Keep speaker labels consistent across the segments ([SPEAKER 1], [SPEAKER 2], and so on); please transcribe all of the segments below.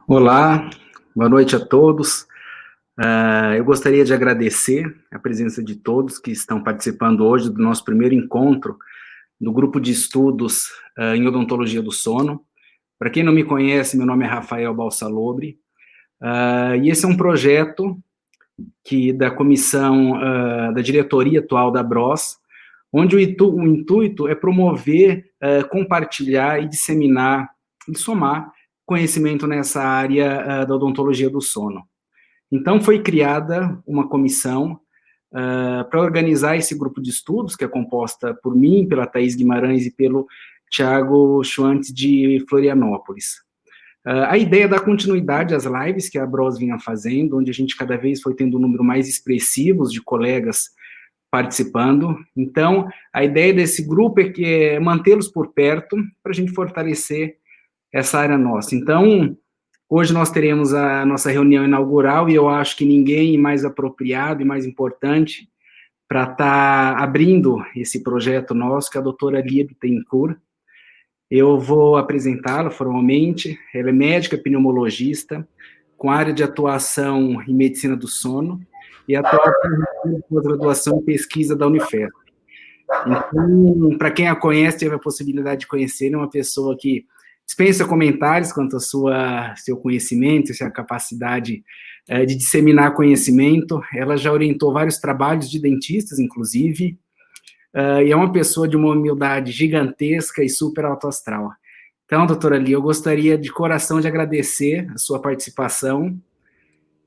[SPEAKER 1] Olá, boa noite a todos. Eu gostaria de agradecer a presença de todos que estão participando hoje do nosso primeiro encontro do grupo de estudos em odontologia do sono. Para quem não me conhece, meu nome é Rafael Balsalobre, e esse é um projeto da comissão, da diretoria atual da Bros, onde o intuito é promover, compartilhar e disseminar e somar conhecimento nessa área da odontologia do sono. Então, foi criada uma comissão para organizar esse grupo de estudos, que é composta por mim, pela Thaís Guimarães e pelo Thiago Schwantz, de Florianópolis. A ideia é dar continuidade às lives que a Bros vinha fazendo, onde a gente cada vez foi tendo um número mais expressivo de colegas participando. Então, a ideia desse grupo é mantê-los por perto, para a gente fortalecer essa área nossa. Então, hoje nós teremos a nossa reunião inaugural e eu acho que ninguém mais apropriado e mais importante para estar abrindo esse projeto nosso, que é a doutora Lia Bittencourt. Eu vou apresentá-la formalmente. Ela é médica pneumologista, com área de atuação em medicina do sono e atual em pós-graduação e pesquisa da Unifesp. Então, para quem a conhece, teve a possibilidade de conhecer, é uma pessoa que dispensa comentários quanto ao seu conhecimento, sua capacidade de disseminar conhecimento. Ela já orientou vários trabalhos de dentistas, inclusive, e é uma pessoa de uma humildade gigantesca e super alto astral. Então, doutora Lia, eu gostaria de coração de agradecer a sua participação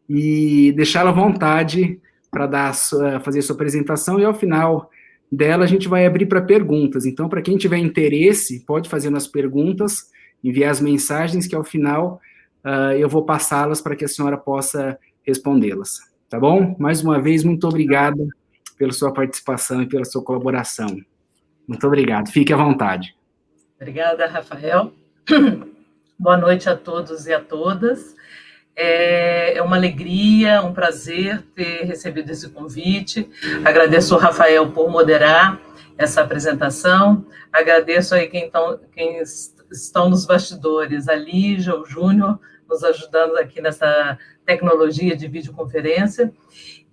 [SPEAKER 1] e deixá-la à vontade para fazer a sua apresentação, e ao final dela a gente vai abrir para perguntas. Então, para quem tiver interesse, pode fazer as perguntas, enviar as mensagens, que ao final eu vou passá-las para que a senhora possa respondê-las. Tá bom? Mais uma vez, muito obrigado pela sua participação e pela sua colaboração. Muito obrigado. Fique à vontade.
[SPEAKER 2] Obrigada, Rafael. Boa noite a todos e a todas. É uma alegria, um prazer ter recebido esse convite. Agradeço ao Rafael por moderar essa apresentação. Agradeço aí quem estão nos bastidores, a Lígia, o Júnior, nos ajudando aqui nessa tecnologia de videoconferência.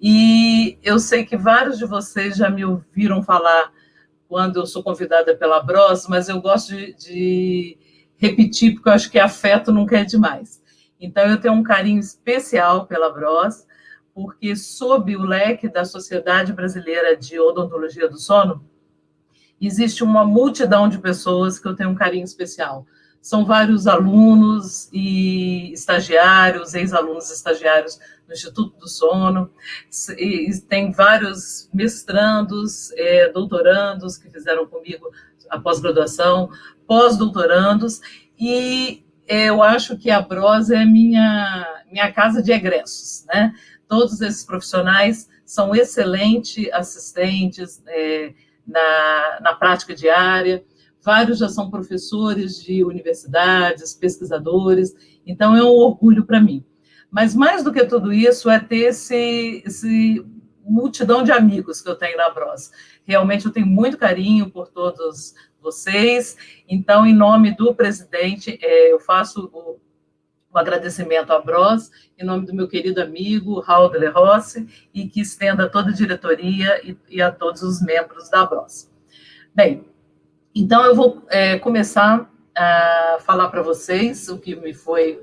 [SPEAKER 2] E eu sei que vários de vocês já me ouviram falar quando eu sou convidada pela Bros, mas eu gosto de repetir, porque eu acho que afeto nunca é demais. Então, eu tenho um carinho especial pela Bros, porque sob o leque da Sociedade Brasileira de Odontologia do Sono, existe uma multidão de pessoas que eu tenho um carinho especial. São vários alunos e estagiários, ex-alunos estagiários do Instituto do Sono, e tem vários mestrandos, doutorandos que fizeram comigo a pós-graduação, pós-doutorandos, e eu acho que a Bros é minha casa de egressos, né? Todos esses profissionais são excelentes assistentes na prática diária, vários já são professores de universidades, pesquisadores, então é um orgulho para mim. Mas mais do que tudo isso é ter esse multidão de amigos que eu tenho na Bros. Realmente eu tenho muito carinho por todos vocês, então, em nome do presidente, eu faço o agradecimento à Bros, em nome do meu querido amigo, Raul de Rossi, e que estenda a toda a diretoria e a todos os membros da Bros. Bem, então eu vou começar a falar para vocês o que me foi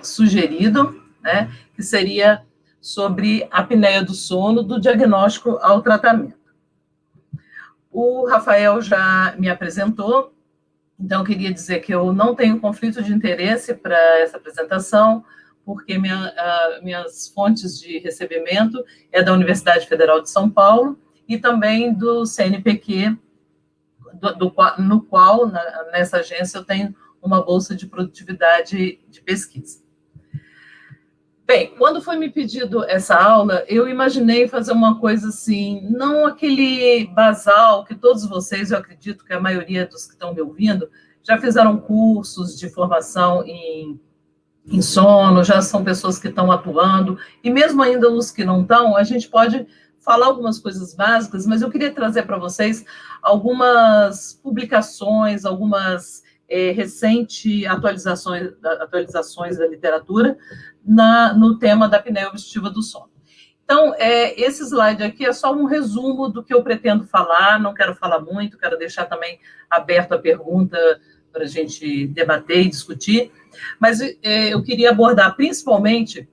[SPEAKER 2] sugerido, né, que seria sobre a apneia do sono, do diagnóstico ao tratamento. O Rafael já me apresentou, então eu queria dizer que eu não tenho conflito de interesse para essa apresentação, porque minhas fontes de recebimento é da Universidade Federal de São Paulo e também do CNPq, no qual, nessa agência, eu tenho uma bolsa de produtividade de pesquisa. Bem, quando foi me pedido essa aula, eu imaginei fazer uma coisa assim, não aquele basal que todos vocês, eu acredito que a maioria dos que estão me ouvindo, já fizeram cursos de formação em sono, já são pessoas que estão atuando, e mesmo ainda os que não estão, a gente pode falar algumas coisas básicas, mas eu queria trazer para vocês algumas publicações, algumas recente atualizações da literatura no tema da apneia obstrutiva do sono. Então, esse slide aqui é só um resumo do que eu pretendo falar, não quero falar muito, quero deixar também aberto a pergunta para a gente debater e discutir, mas eu queria abordar principalmente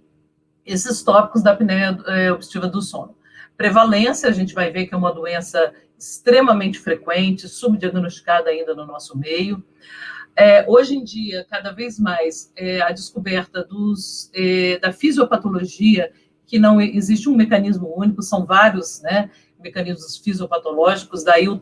[SPEAKER 2] esses tópicos da apneia obstrutiva do sono. Prevalência, a gente vai ver que é uma doença extremamente frequente, subdiagnosticada ainda no nosso meio. Hoje em dia, cada vez mais, a descoberta da fisiopatologia, que não existe um mecanismo único, são vários, né, mecanismos fisiopatológicos, daí o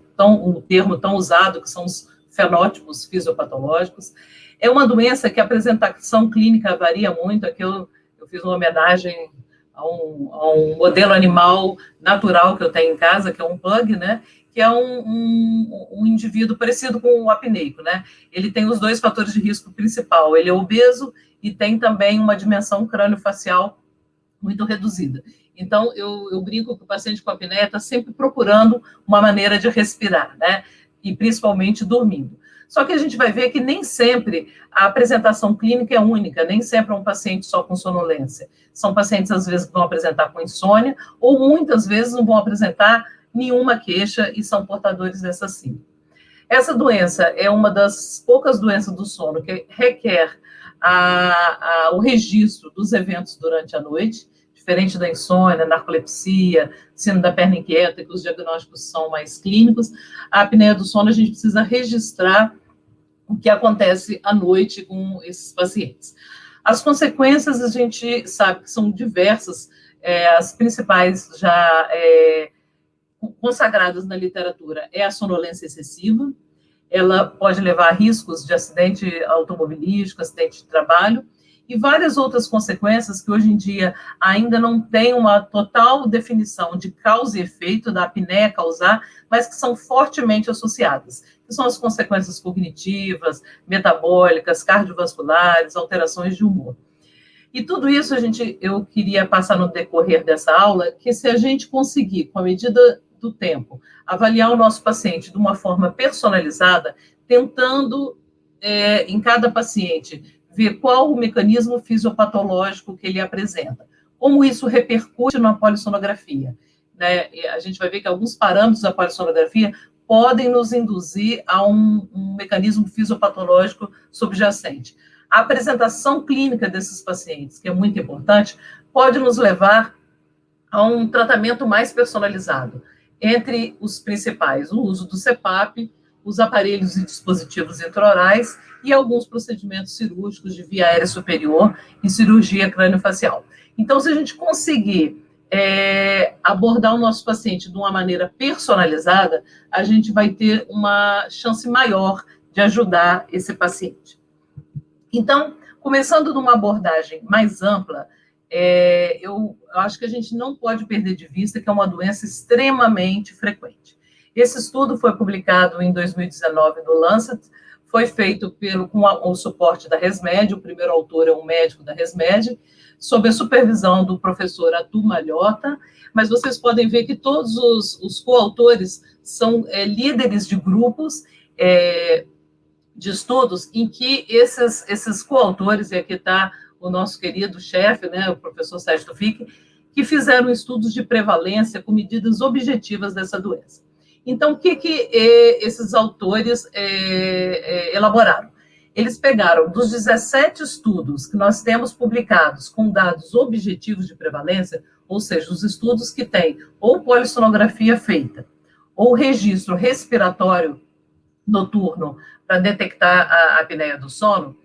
[SPEAKER 2] termo tão usado, que são os fenótipos fisiopatológicos. É uma doença que a apresentação clínica varia muito. Aqui eu fiz uma homenagem a um modelo animal natural que eu tenho em casa, que é um pug, né, que é um indivíduo parecido com o apneico, né? Ele tem os dois fatores de risco principal, ele é obeso e tem também uma dimensão crâniofacial muito reduzida. Então, eu brinco que o paciente com apneia está sempre procurando uma maneira de respirar, né? E principalmente dormindo. Só que a gente vai ver que nem sempre a apresentação clínica é única, nem sempre é um paciente só com sonolência. São pacientes, às vezes, que vão apresentar com insônia, ou muitas vezes não vão apresentar nenhuma queixa e são portadores dessa síndrome. Essa doença é uma das poucas doenças do sono que requer o registro dos eventos durante a noite, diferente da insônia, narcolepsia, síndrome da perna inquieta, que os diagnósticos são mais clínicos. A apneia do sono, a gente precisa registrar o que acontece à noite com esses pacientes. As consequências, a gente sabe que são diversas, as principais já consagradas na literatura é a sonolência excessiva. Ela pode levar a riscos de acidente automobilístico, acidente de trabalho, e várias outras consequências que hoje em dia ainda não tem uma total definição de causa e efeito da apneia causar, mas que são fortemente associadas, que são as consequências cognitivas, metabólicas, cardiovasculares, alterações de humor. E tudo isso eu queria passar no decorrer dessa aula, que se a gente conseguir, com a medida do tempo, avaliar o nosso paciente de uma forma personalizada, tentando, em cada paciente, ver qual o mecanismo fisiopatológico que ele apresenta, como isso repercute na polissonografia, né? A gente vai ver que alguns parâmetros da polissonografia podem nos induzir a um mecanismo fisiopatológico subjacente. A apresentação clínica desses pacientes, que é muito importante, pode nos levar a um tratamento mais personalizado. Entre os principais, o uso do CPAP, os aparelhos e dispositivos intraorais e alguns procedimentos cirúrgicos de via aérea superior e cirurgia crâniofacial. Então, se a gente conseguir abordar o nosso paciente de uma maneira personalizada, a gente vai ter uma chance maior de ajudar esse paciente. Então, começando numa abordagem mais ampla, eu acho que a gente não pode perder de vista que é uma doença extremamente frequente. Esse estudo foi publicado em 2019 no Lancet, foi feito com o suporte da ResMed, o primeiro autor é um médico da ResMed, sob a supervisão do professor Atul Malhotra, mas vocês podem ver que todos os coautores são líderes de grupos de estudos em que esses coautores, e aqui está o nosso querido chefe, né, o professor Sérgio Tufik, que fizeram estudos de prevalência com medidas objetivas dessa doença. Então, o que esses autores elaboraram? Eles pegaram dos 17 estudos que nós temos publicados com dados objetivos de prevalência, ou seja, os estudos que têm ou polissonografia feita, ou registro respiratório noturno para detectar a apneia do sono,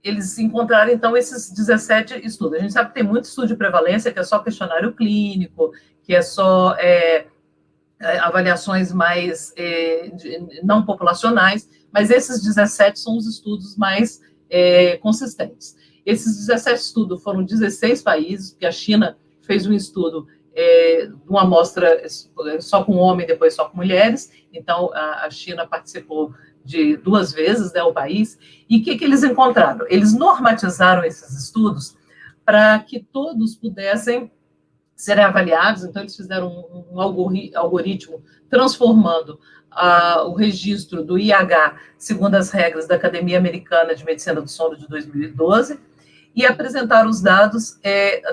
[SPEAKER 2] eles encontraram, então, esses 17 estudos. A gente sabe que tem muito estudo de prevalência, que é só questionário clínico, que é só avaliações mais não populacionais, mas esses 17 são os estudos mais consistentes. Esses 17 estudos foram 16 países, porque a China fez um estudo uma amostra só com homem, depois só com mulheres, então a China participou de 2 vezes, né, o país, e o que eles encontraram? Eles normatizaram esses estudos para que todos pudessem serem avaliados. Então, eles fizeram um algoritmo transformando o registro do IH, segundo as regras da Academia Americana de Medicina do Sono de 2012, e apresentaram os dados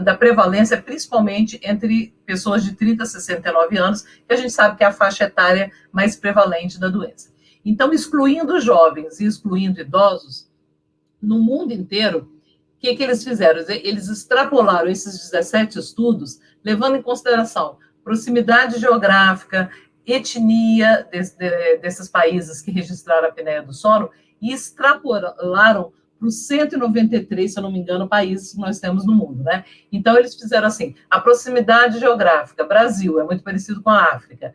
[SPEAKER 2] da prevalência, principalmente entre pessoas de 30 a 69 anos, que a gente sabe que é a faixa etária mais prevalente da doença. Então, excluindo jovens e excluindo idosos, no mundo inteiro, o que eles fizeram? Eles extrapolaram esses 17 estudos, levando em consideração proximidade geográfica, etnia desses países que registraram a apneia do sono, e extrapolaram para os 193, se eu não me engano, países que nós temos no mundo, né? Então, eles fizeram assim, a proximidade geográfica, Brasil, é muito parecido com a África,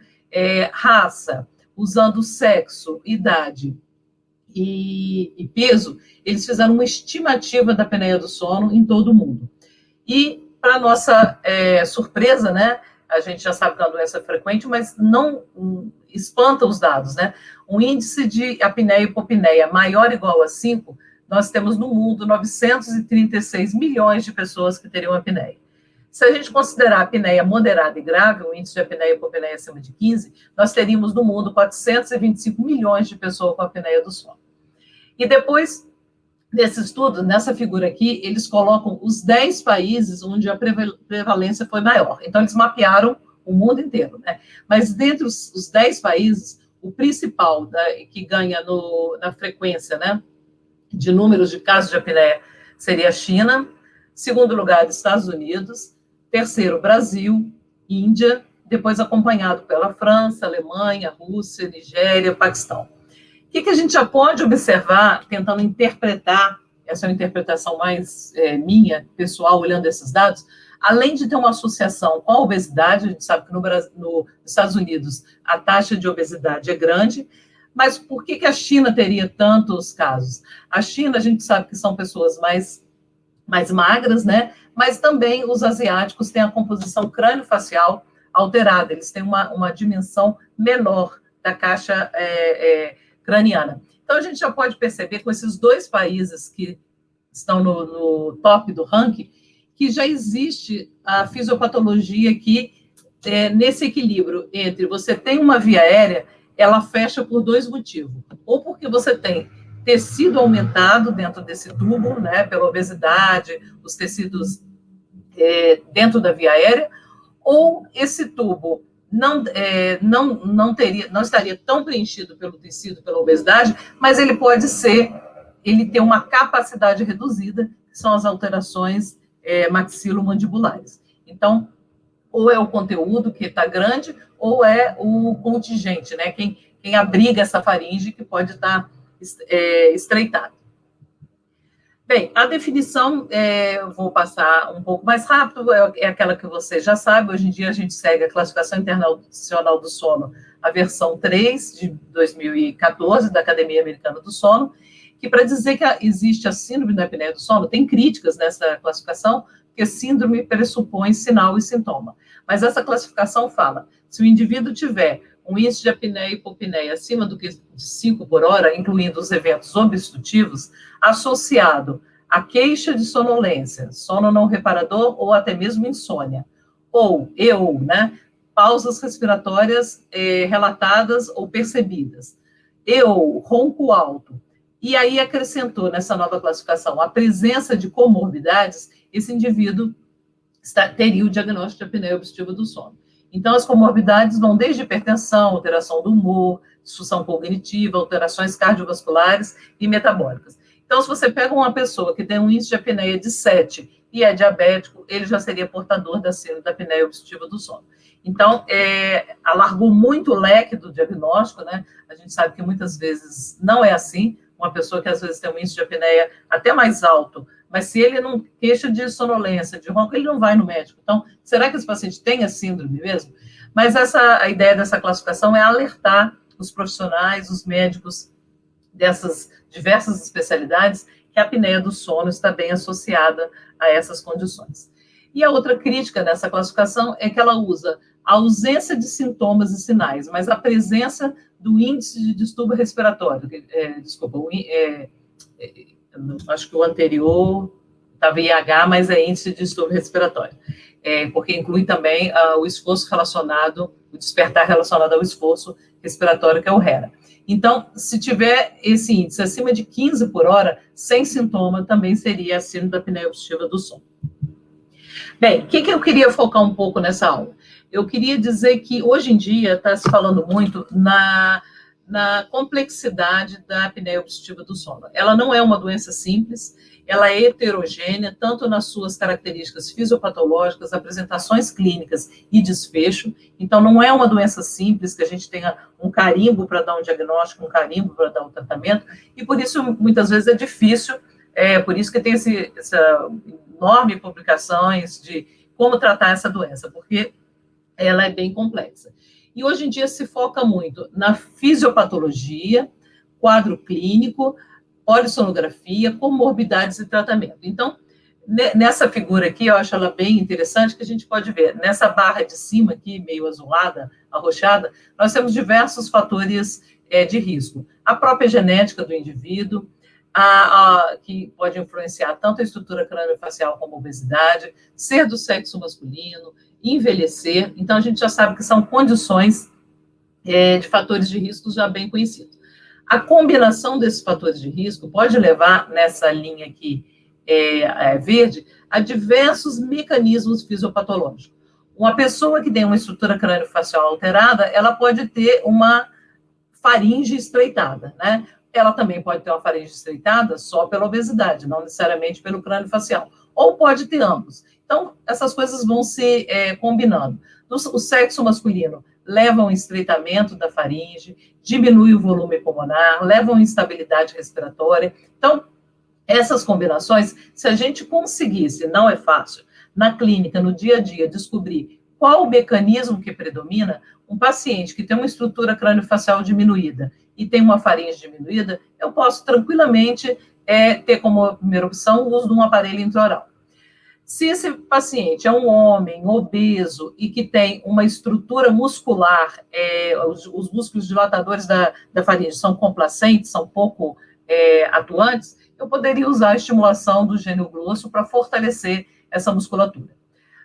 [SPEAKER 2] raça, usando sexo, idade e peso, eles fizeram uma estimativa da apneia do sono em todo o mundo. E, para nossa surpresa, né, a gente já sabe que é uma doença frequente, mas não espanta os dados, né? Um índice de apneia e hipopneia maior ou igual a 5, nós temos no mundo 936 milhões de pessoas que teriam apneia. Se a gente considerar a apneia moderada e grave, o índice de apneia e hipopneia acima de 15, nós teríamos no mundo 425 milhões de pessoas com apneia do sono. E depois desse estudo, nessa figura aqui, eles colocam os 10 países onde a prevalência foi maior. Então, eles mapearam o mundo inteiro, né? Mas dentre os 10 países, o principal, né, que ganha na frequência, né, de números de casos de apneia seria a China, segundo lugar, Estados Unidos, terceiro, Brasil, Índia, depois acompanhado pela França, Alemanha, Rússia, Nigéria, Paquistão. O que a gente já pode observar, tentando interpretar, essa é uma interpretação mais minha, pessoal, olhando esses dados, além de ter uma associação com a obesidade, a gente sabe que nos Estados Unidos a taxa de obesidade é grande, mas por que a China teria tantos casos? A China, a gente sabe que são pessoas mais magras, né? Mas também os asiáticos têm a composição crânio-facial alterada, eles têm uma dimensão menor da caixa craniana. Então, a gente já pode perceber com esses 2 países que estão no top do ranking, que já existe a fisiopatologia que, nesse equilíbrio entre você tem uma via aérea, ela fecha por 2 motivos. Ou porque você tem tecido aumentado dentro desse tubo, né, pela obesidade, os tecidos dentro da via aérea, ou esse tubo não estaria tão preenchido pelo tecido, pela obesidade, mas ele ter uma capacidade reduzida, que são as alterações maxilomandibulares. Então, ou é o conteúdo que está grande, ou é o contingente, né? Quem abriga essa faringe que pode estar estreitado. Bem, a definição, vou passar um pouco mais rápido, é aquela que você já sabe. Hoje em dia a gente segue a Classificação Internacional do Sono, a versão 3 de 2014, da Academia Americana do Sono, que para dizer que existe a síndrome da apneia do sono, tem críticas nessa classificação, porque síndrome pressupõe sinal e sintoma. Mas essa classificação fala, se o indivíduo tiver um índice de apneia e hipopneia acima do que de 5 por hora, incluindo os eventos obstrutivos, associado a queixa de sonolência, sono não reparador ou até mesmo insônia, ou né, pausas respiratórias relatadas ou percebidas, ou ronco alto. E aí acrescentou nessa nova classificação a presença de comorbidades, esse indivíduo teria o diagnóstico de apneia obstrutiva do sono. Então, as comorbidades vão desde hipertensão, alteração do humor, disfunção cognitiva, alterações cardiovasculares e metabólicas. Então, se você pega uma pessoa que tem um índice de apneia de 7 e é diabético, ele já seria portador da síndrome da apneia obstrutiva do sono. Então, alargou muito o leque do diagnóstico, né? A gente sabe que muitas vezes não é assim. Uma pessoa que às vezes tem um índice de apneia até mais alto, mas se ele não queixa de sonolência, de ronco, ele não vai no médico. Então, será que esse paciente tem a síndrome mesmo? Mas a ideia dessa classificação é alertar os profissionais, os médicos dessas diversas especialidades, que a apneia do sono está bem associada a essas condições. E a outra crítica dessa classificação é que ela usa a ausência de sintomas e sinais, mas a presença do índice de distúrbio respiratório. Acho que o anterior estava IH, mas é índice de distúrbio respiratório. porque inclui também o esforço relacionado, o despertar relacionado ao esforço respiratório, que é o HERA. Então, se tiver esse índice acima de 15 por hora, sem sintoma, também seria a síndrome da apneia obstrutiva do sono. Bem, o que eu queria focar um pouco nessa aula? Eu queria dizer que, hoje em dia, está se falando muito na complexidade da apneia obstrutiva do sono. Ela não é uma doença simples, ela é heterogênea, tanto nas suas características fisiopatológicas, apresentações clínicas e desfecho. Então, não é uma doença simples, que a gente tenha um carimbo para dar um diagnóstico, um carimbo para dar um tratamento, e por isso, muitas vezes, é difícil, por isso que tem essa enorme publicações de como tratar essa doença, porque ela é bem complexa. E hoje em dia se foca muito na fisiopatologia, quadro clínico, polissonografia, comorbidades e tratamento. Então, nessa figura aqui, eu acho ela bem interessante, que a gente pode ver, nessa barra de cima aqui, meio azulada, arroxada, nós temos diversos fatores de risco. A própria genética do indivíduo, que pode influenciar tanto a estrutura crâniofacial como a obesidade, ser do sexo masculino, envelhecer. Então, a gente já sabe que são condições de fatores de risco já bem conhecidos. A combinação desses fatores de risco pode levar, nessa linha aqui verde, a diversos mecanismos fisiopatológicos. Uma pessoa que tem uma estrutura crâniofacial alterada, ela pode ter uma faringe estreitada, né? Ela também pode ter uma faringe estreitada só pela obesidade, não necessariamente pelo crânio facial. Ou pode ter ambos. Então, essas coisas vão se combinando. O sexo masculino leva a um estreitamento da faringe, diminui o volume pulmonar, leva a uma instabilidade respiratória. Então, essas combinações, se a gente conseguisse, não é fácil, na clínica, no dia a dia, descobrir qual o mecanismo que predomina, um paciente que tem uma estrutura crâniofacial diminuída e tem uma faringe diminuída, eu posso tranquilamente ter como primeira opção o uso de um aparelho intraoral. Se esse paciente é um homem obeso e que tem uma estrutura muscular, os músculos dilatadores da faringe são complacentes, são pouco atuantes, eu poderia usar a estimulação do gênio grosso para fortalecer essa musculatura.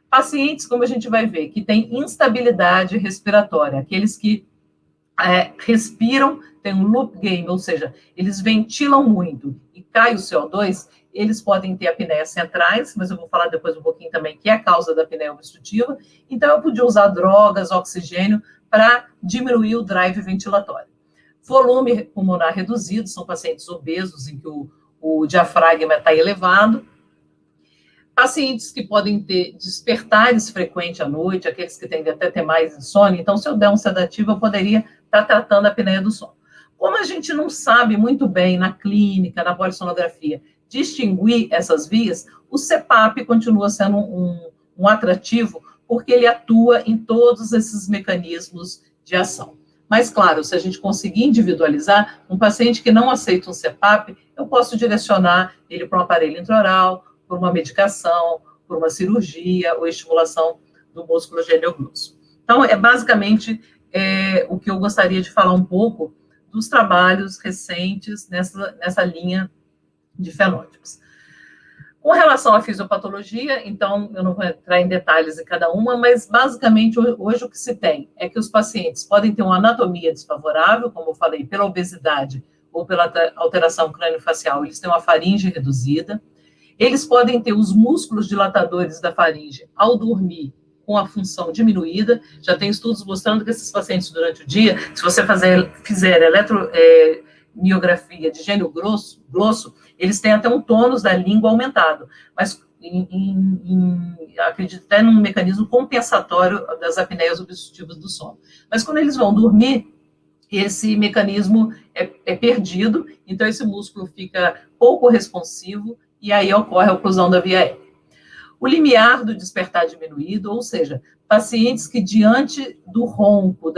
[SPEAKER 2] Pacientes, como a gente vai ver, que têm instabilidade respiratória, aqueles que respiram, tem um loop gain, ou seja, eles ventilam muito e cai o CO2, eles podem ter apneias centrais, mas eu vou falar depois um pouquinho também que é a causa da apneia obstrutiva. Então, eu podia usar drogas, oxigênio, para diminuir o drive ventilatório. Volume pulmonar reduzido, são pacientes obesos em que o diafragma está elevado. Pacientes que podem ter despertares frequentes à noite, aqueles que tendem até ter mais insônia. Então, se eu der um sedativo, eu poderia estar tratando a apneia do sono. Como a gente não sabe muito bem na clínica, na polissonografia, distinguir essas vias, o CPAP continua sendo um atrativo, porque ele atua em todos esses mecanismos de ação. Mas, claro, se a gente conseguir individualizar, um paciente que não aceita um CPAP, eu posso direcionar ele para um aparelho intraoral, por uma medicação, por uma cirurgia ou estimulação do músculo genioglosso. Então, basicamente o que eu gostaria de falar um pouco dos trabalhos recentes nessa linha de fenótipos. Com relação à fisiopatologia, então, eu não vou entrar em detalhes em cada uma, mas, basicamente, hoje o que se tem é que os pacientes podem ter uma anatomia desfavorável, como eu falei, pela obesidade ou pela alteração crâniofacial, eles têm uma faringe reduzida, eles podem ter os músculos dilatadores da faringe ao dormir com a função diminuída. Já tem estudos mostrando que esses pacientes, durante o dia, se você fizer eletromiografia de gênio grosso, eles têm até um tônus da língua aumentado, mas acredito até num mecanismo compensatório das apneias obstrutivas do sono. Mas quando eles vão dormir, esse mecanismo é perdido, então esse músculo fica pouco responsivo, e aí ocorre a oclusão da via aérea. O limiar do despertar diminuído, ou seja, pacientes que diante do ronco,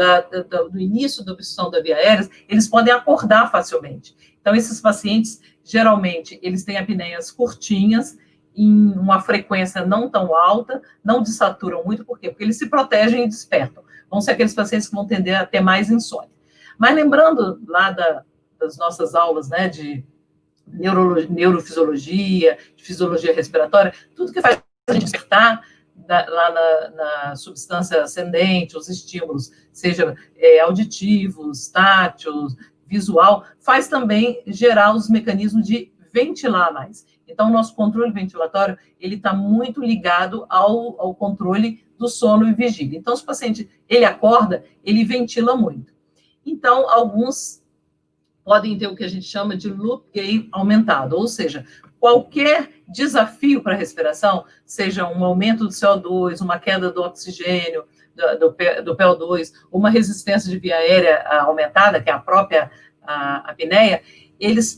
[SPEAKER 2] do início da obstrução da via aérea, eles podem acordar facilmente. Então, esses pacientes, geralmente, eles têm apneias curtinhas, em uma frequência não tão alta, não desaturam muito, por quê? Porque eles se protegem e despertam. Vão ser aqueles pacientes que vão tender a ter mais insônia. Mas lembrando lá das nossas aulas, né, de neurofisiologia, de fisiologia respiratória, tudo que faz a gente despertar lá na substância ascendente, os estímulos, seja auditivos, táteis, visual, faz também gerar os mecanismos de ventilar mais. Então, o nosso controle ventilatório, ele está muito ligado ao controle do sono e vigília. Então, se o paciente, ele acorda, ele ventila muito. Então, alguns podem ter o que a gente chama de loop gain aumentado, ou seja, qualquer desafio para a respiração, seja um aumento do CO2, uma queda do oxigênio, do PO2, uma resistência de via aérea aumentada, que é a própria apneia, eles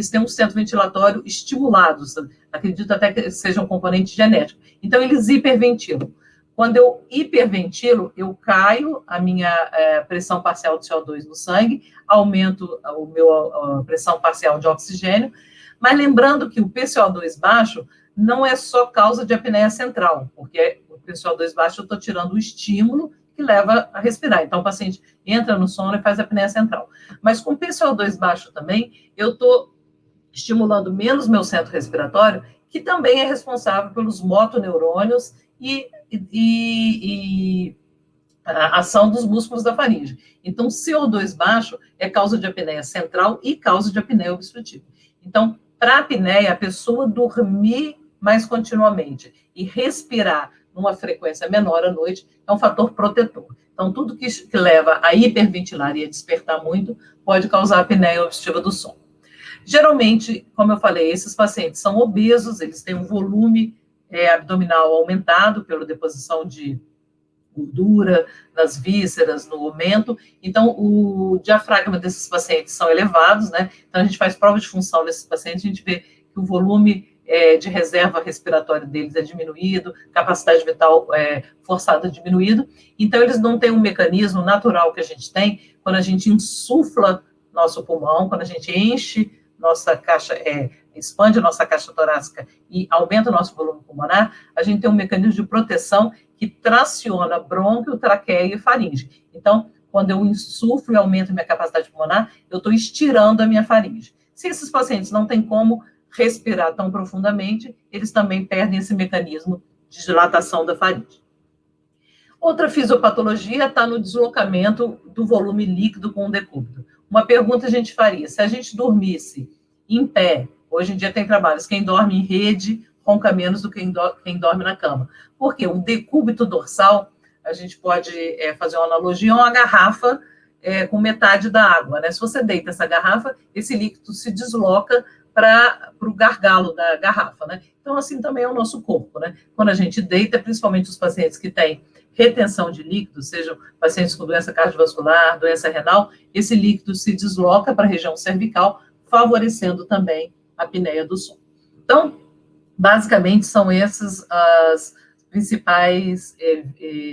[SPEAKER 2] têm um centro ventilatório estimulado, acredito até que seja um componente genético. Então, eles hiperventilam. Quando eu hiperventilo, eu caio a minha pressão parcial de CO2 no sangue, aumento a pressão parcial de oxigênio, mas lembrando que o PCO2 baixo não é só causa de apneia central, porque o PCO2 baixo eu estou tirando o estímulo que leva a respirar. Então, o paciente entra no sono e faz a apneia central. Mas com PCO2 baixo também, eu estou estimulando menos meu centro respiratório, que também é responsável pelos motoneurônios e a ação dos músculos da faringe. Então, CO2 baixo é causa de apneia central e causa de apneia obstrutiva. Então, para a apneia, a pessoa dormir mais continuamente e respirar numa frequência menor à noite é um fator protetor. Então, tudo que leva a hiperventilar e a despertar muito pode causar apneia obstrutiva do sono. Geralmente, como eu falei, esses pacientes são obesos, eles têm um volume abdominal aumentado pela deposição de gordura nas vísceras, no aumento. Então, o diafragma desses pacientes são elevados, né? Então, a gente faz prova de função desses pacientes, a gente vê que o volume de reserva respiratória deles é diminuído, capacidade vital forçada diminuído. Então, eles não têm um mecanismo natural que a gente tem quando a gente insufla nosso pulmão, quando a gente enche nossa caixa, expande a nossa caixa torácica e aumenta o nosso volume pulmonar, a gente tem um mecanismo de proteção que traciona brônquio, traqueia e faringe. Então, quando eu insuflo e aumento minha capacidade pulmonar, eu estou estirando a minha faringe. Se esses pacientes não têm como respirar tão profundamente, eles também perdem esse mecanismo de dilatação da faringe. Outra fisiopatologia está no deslocamento do volume líquido com o decúbito. Uma pergunta a gente faria, se a gente dormisse em pé, hoje em dia tem trabalhos, quem dorme em rede ronca menos do que quem dorme na cama. Porque o decúbito dorsal, a gente pode fazer uma analogia a uma garrafa com metade da água, né? Se você deita essa garrafa, esse líquido se desloca para o gargalo da garrafa, né? Então, assim também é o nosso corpo, né? Quando a gente deita, principalmente os pacientes que têm retenção de líquido, sejam pacientes com doença cardiovascular, doença renal, esse líquido se desloca para a região cervical, favorecendo também a apneia do sono. Então, basicamente, são esses os principais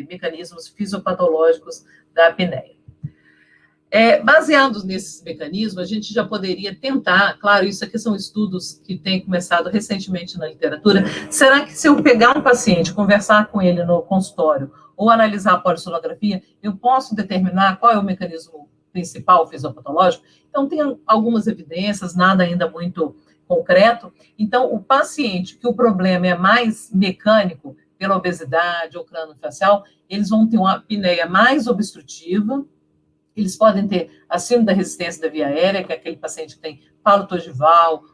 [SPEAKER 2] mecanismos fisiopatológicos da apneia. Baseados nesses mecanismos, a gente já poderia tentar, claro, isso aqui são estudos que têm começado recentemente na literatura, será que se eu pegar um paciente, conversar com ele no consultório, ou analisar a polissonografia, eu posso determinar qual é o mecanismo principal fisiopatológico? Então, tem algumas evidências, nada ainda muito concreto. Então, o paciente que o problema é mais mecânico, pela obesidade ou crâniofacial, eles vão ter uma apneia mais obstrutiva, eles podem ter a síndrome da resistência da via aérea, que é aquele paciente que tem pálito ogival,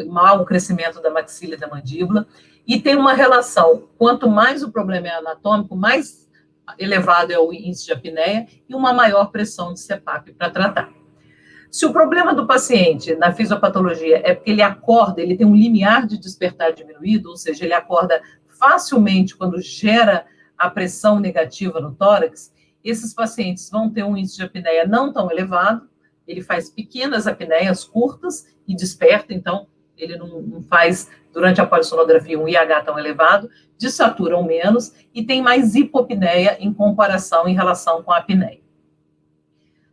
[SPEAKER 2] mau crescimento da maxila e da mandíbula, e tem uma relação, quanto mais o problema é anatômico, mais elevado é o índice de apneia e uma maior pressão de CPAP para tratar. Se o problema do paciente na fisiopatologia é porque ele acorda, ele tem um limiar de despertar diminuído, ou seja, ele acorda facilmente quando gera a pressão negativa no tórax, esses pacientes vão ter um índice de apneia não tão elevado, ele faz pequenas apneias curtas e desperta, então ele não faz, durante a polissonografia, um IH tão elevado, desaturam menos e tem mais hipopneia em comparação, em relação com a apneia.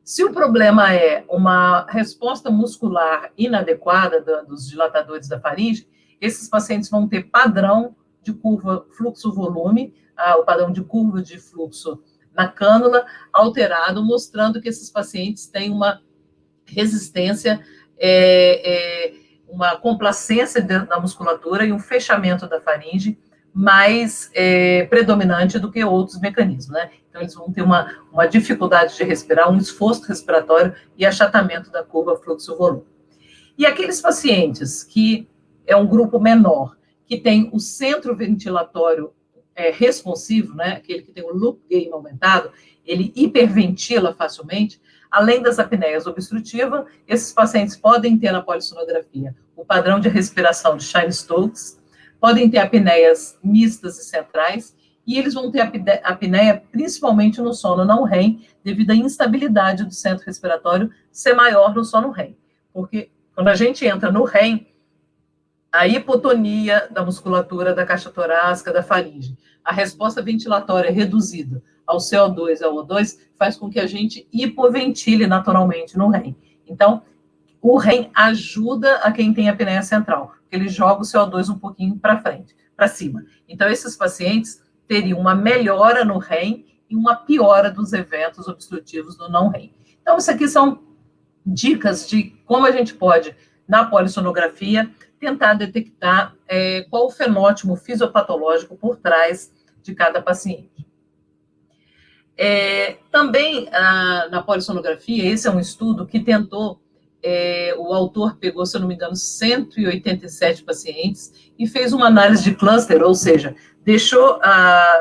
[SPEAKER 2] Se o problema é uma resposta muscular inadequada dos dilatadores da faringe, esses pacientes vão ter padrão de curva fluxo-volume, o padrão de curva de fluxo na cânula alterado, mostrando que esses pacientes têm uma resistência, uma complacência dentro da musculatura e um fechamento da faringe mais predominante do que outros mecanismos, né? Então, eles vão ter uma dificuldade de respirar, um esforço respiratório e achatamento da curva fluxo-volume. E aqueles pacientes que é um grupo menor, que tem o centro ventilatório responsivo, né? Aquele que tem o loop gain aumentado, ele hiperventila facilmente, além das apneias obstrutivas, esses pacientes podem ter na polissonografia o padrão de respiração de Chine-Stokes, podem ter apneias mistas e centrais, e eles vão ter apneia principalmente no sono não REM, devido à instabilidade do centro respiratório ser maior no sono REM. Porque quando a gente entra no REM, a hipotonia da musculatura da caixa torácica, da faringe, a resposta ventilatória reduzida ao CO2 e ao O2 faz com que a gente hipoventile naturalmente no REM. Então, o REM ajuda a quem tem apneia central, porque ele joga o CO2 um pouquinho para frente, para cima. Então, esses pacientes teriam uma melhora no REM e uma piora dos eventos obstrutivos no não REM. Então, isso aqui são dicas de como a gente pode, na polissonografia, tentar detectar qual o fenótipo fisiopatológico por trás de cada paciente. Também, na polissonografia, esse é um estudo que tentou, o autor pegou, se eu não me engano, 187 pacientes e fez uma análise de cluster, ou seja, deixou,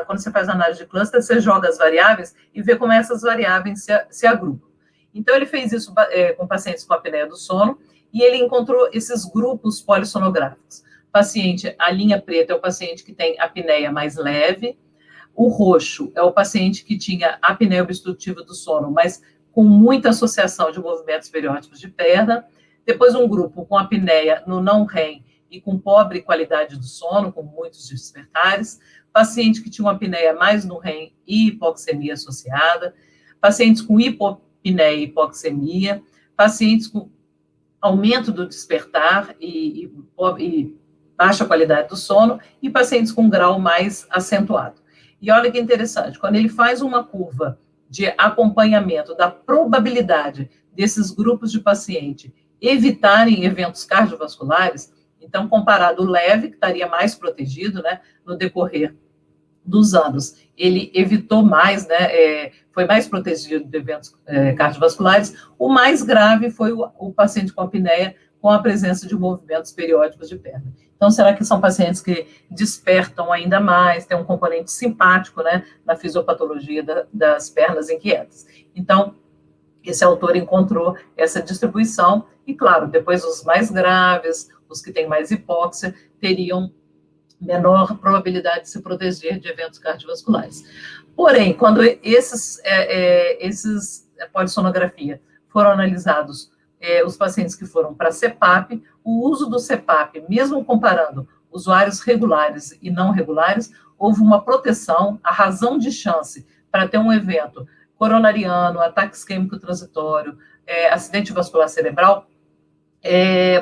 [SPEAKER 2] quando você faz análise de cluster, você joga as variáveis e vê como essas variáveis se agrupam. Então, ele fez isso com pacientes com apneia do sono, e ele encontrou esses grupos polissonográficos. Paciente, a linha preta é o paciente que tem apneia mais leve, o roxo é o paciente que tinha apneia obstrutiva do sono, mas com muita associação de movimentos periódicos de perna, depois um grupo com apneia no não REM e com pobre qualidade do sono, com muitos despertares, paciente que tinha uma apneia mais no REM e hipoxemia associada, pacientes com hipopneia e hipoxemia, pacientes com aumento do despertar e baixa qualidade do sono, e pacientes com grau mais acentuado. E olha que interessante, quando ele faz uma curva de acompanhamento da probabilidade desses grupos de paciente evitarem eventos cardiovasculares, então, comparado o leve, que estaria mais protegido, né, no decorrer dos anos, ele evitou mais, né, foi mais protegido de eventos cardiovasculares. O mais grave foi o paciente com apneia, com a presença de movimentos periódicos de perna. Então, será que são pacientes que despertam ainda mais, tem um componente simpático, né, na fisiopatologia das pernas inquietas? Então, esse autor encontrou essa distribuição, e claro, depois os mais graves, os que têm mais hipóxia, teriam menor probabilidade de se proteger de eventos cardiovasculares. Porém, quando esses polissonografia foram analisados, os pacientes que foram para CPAP, o uso do CPAP, mesmo comparando usuários regulares e não regulares, houve uma proteção, a razão de chance para ter um evento coronariano, ataque isquêmico transitório, acidente vascular cerebral,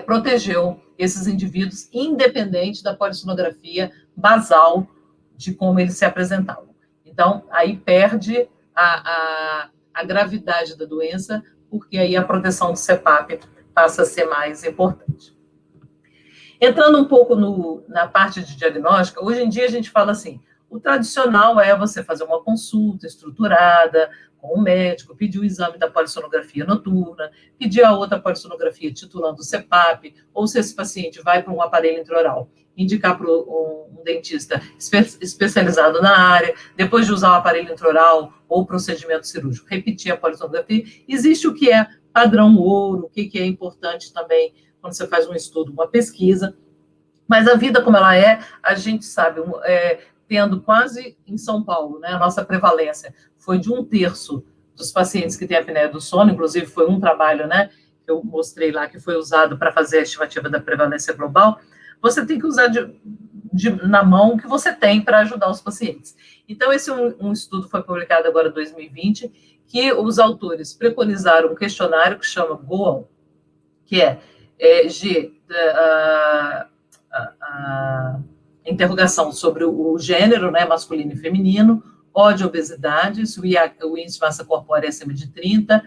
[SPEAKER 2] protegeu esses indivíduos, independente da polissonografia basal de como eles se apresentavam. Então, aí perde a gravidade da doença, porque aí a proteção do CPAP passa a ser mais importante. Entrando um pouco na parte de diagnóstica, hoje em dia a gente fala assim, o tradicional é você fazer uma consulta estruturada com o médico, pedir o exame da polissonografia noturna, pedir a outra polissonografia titulando o CPAP, ou se esse paciente vai para um aparelho intraoral, indicar para um dentista especializado na área, depois de usar o aparelho intraoral ou procedimento cirúrgico, repetir a polissonografia. Existe o que é padrão ouro, o que é importante também quando você faz um estudo, uma pesquisa, mas a vida como ela é, a gente sabe, tendo quase em São Paulo, né, a nossa prevalência foi de 1/3 dos pacientes que têm apneia do sono, inclusive foi um trabalho, né, que eu mostrei lá, que foi usado para fazer a estimativa da prevalência global. Você tem que usar na mão o que você tem para ajudar os pacientes. Então, esse um estudo foi publicado agora em 2020, que os autores preconizaram um questionário que chama GOAL, que interrogação sobre o gênero, né, masculino e feminino, O de obesidade, se o índice de massa corpórea é acima de 30,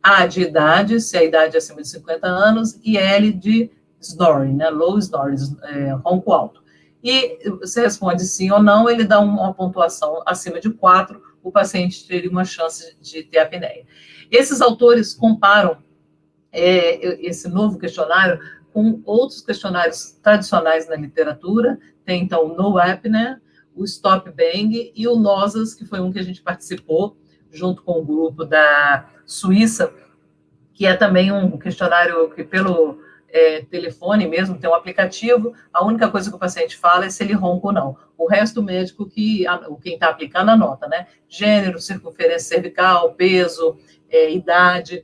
[SPEAKER 2] A de idade, se a idade é acima de 50 anos, e L de snoring, né, low snoring, ronco alto. e você responde sim ou não, ele dá uma pontuação acima de 4, o paciente teria uma chance de ter apneia. Esses autores comparam esse novo questionário com outros questionários tradicionais na literatura, tem então o No Apnea, o Stop Bang e o NOSAS, que foi um que a gente participou junto com o grupo da Suíça, que é também um questionário que pelo telefone mesmo, tem um aplicativo, a única coisa que o paciente fala é se ele ronca ou não. O resto o médico, quem está aplicando, anota, né? Gênero, circunferência cervical, peso, idade.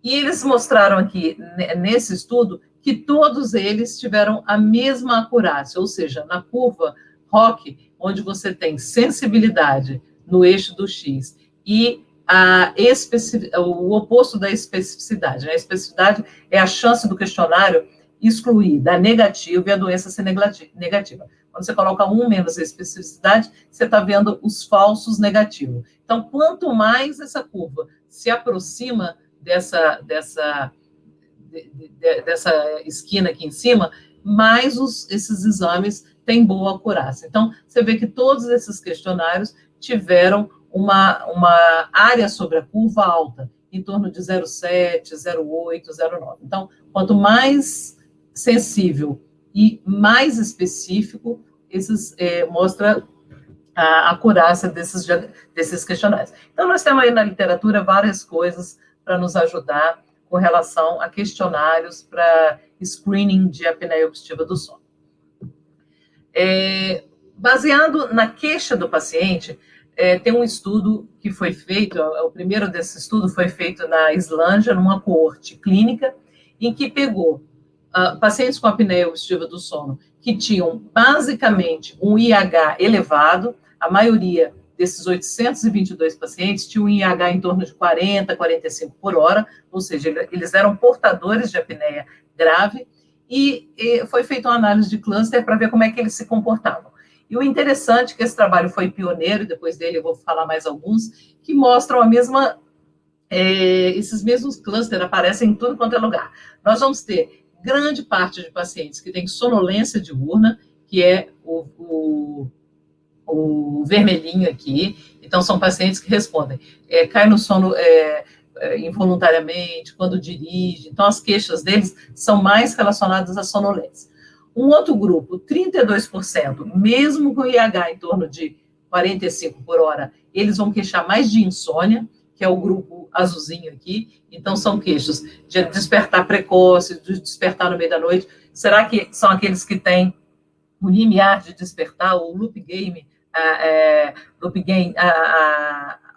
[SPEAKER 2] E eles mostraram aqui, nesse estudo, que todos eles tiveram a mesma acurácia, ou seja, na curva ROC, onde você tem sensibilidade no eixo do X e o oposto da especificidade. Né? A especificidade é a chance do questionário excluir da negativa e a doença ser negativa. Quando você coloca 1 menos a especificidade, você está vendo os falsos negativos. Então, quanto mais essa curva se aproxima dessa esquina aqui em cima, mais esses exames têm boa acurácia. Então, você vê que todos esses questionários tiveram uma área sobre a curva alta, em torno de 0,7, 0,8, 0,9. Então, quanto mais sensível e mais específico, mostra a acurácia desses questionários. Então, nós temos aí na literatura várias coisas para nos ajudar com relação a questionários para screening de apneia obstrutiva do sono. Baseado na queixa do paciente, tem um estudo que foi feito, o primeiro desse estudo foi feito na Islândia, numa coorte clínica, em que pegou pacientes com apneia obstrutiva do sono que tinham basicamente um IH elevado, a maioria desses 822 pacientes tinham um IH em torno de 40, 45 por hora, ou seja, eles eram portadores de apneia grave, e foi feita uma análise de cluster para ver como é que eles se comportavam. E o interessante é que esse trabalho foi pioneiro, e depois dele eu vou falar mais alguns, que mostram esses mesmos clusters aparecem em tudo quanto é lugar. Nós vamos ter grande parte de pacientes que têm sonolência diurna, que é o vermelhinho aqui. Então, são pacientes que respondem, cai no sono involuntariamente, quando dirige. Então, as queixas deles são mais relacionadas à sonolência. Um outro grupo, 32%, mesmo com IH em torno de 45 por hora, eles vão queixar mais de insônia, que é o grupo azulzinho aqui. Então, são queixas de despertar precoce, de despertar no meio da noite. Será que são aqueles que têm o limiar de despertar, o loop gain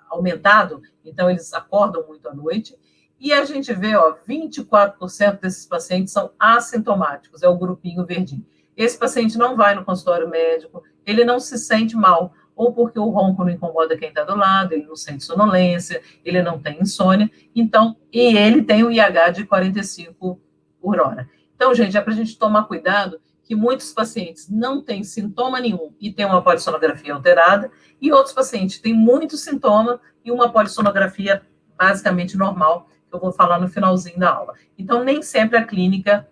[SPEAKER 2] aumentado? Então, eles acordam muito à noite. E a gente vê, 24% desses pacientes são assintomáticos, é o grupinho verdinho. Esse paciente não vai no consultório médico, ele não se sente mal, ou porque o ronco não incomoda quem está do lado, ele não sente sonolência, ele não tem insônia, então, e ele tem o IH de 45 por hora. Então, gente, é para a gente tomar cuidado que muitos pacientes não têm sintoma nenhum e têm uma polissonografia alterada, e outros pacientes têm muito sintoma e uma polissonografia basicamente normal, que eu vou falar no finalzinho da aula. Então, nem sempre a clínica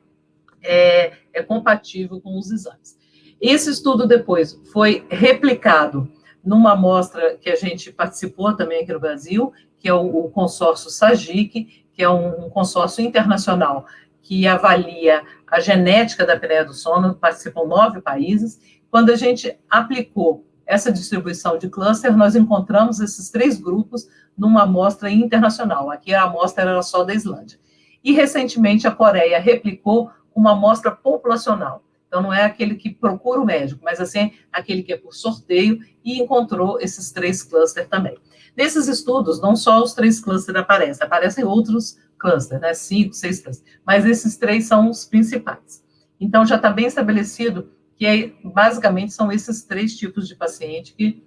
[SPEAKER 2] é compatível com os exames. Esse estudo depois foi replicado numa amostra que a gente participou também aqui no Brasil, que é o consórcio SAGIC, que é um consórcio internacional que avalia a genética da apneia do sono, participam 9 países. Quando a gente aplicou essa distribuição de cluster, nós encontramos esses 3 grupos numa amostra internacional. Aqui a amostra era só da Islândia. E, recentemente, a Coreia replicou uma amostra populacional. Então, não é aquele que procura o médico, mas, assim, aquele que é por sorteio, e encontrou esses 3 clusters também. Nesses estudos, não só os 3 clusters aparecem outros clusters, né? 5, 6 clusters, mas esses 3 são os principais. Então, já está bem estabelecido que, basicamente, são esses 3 tipos de paciente que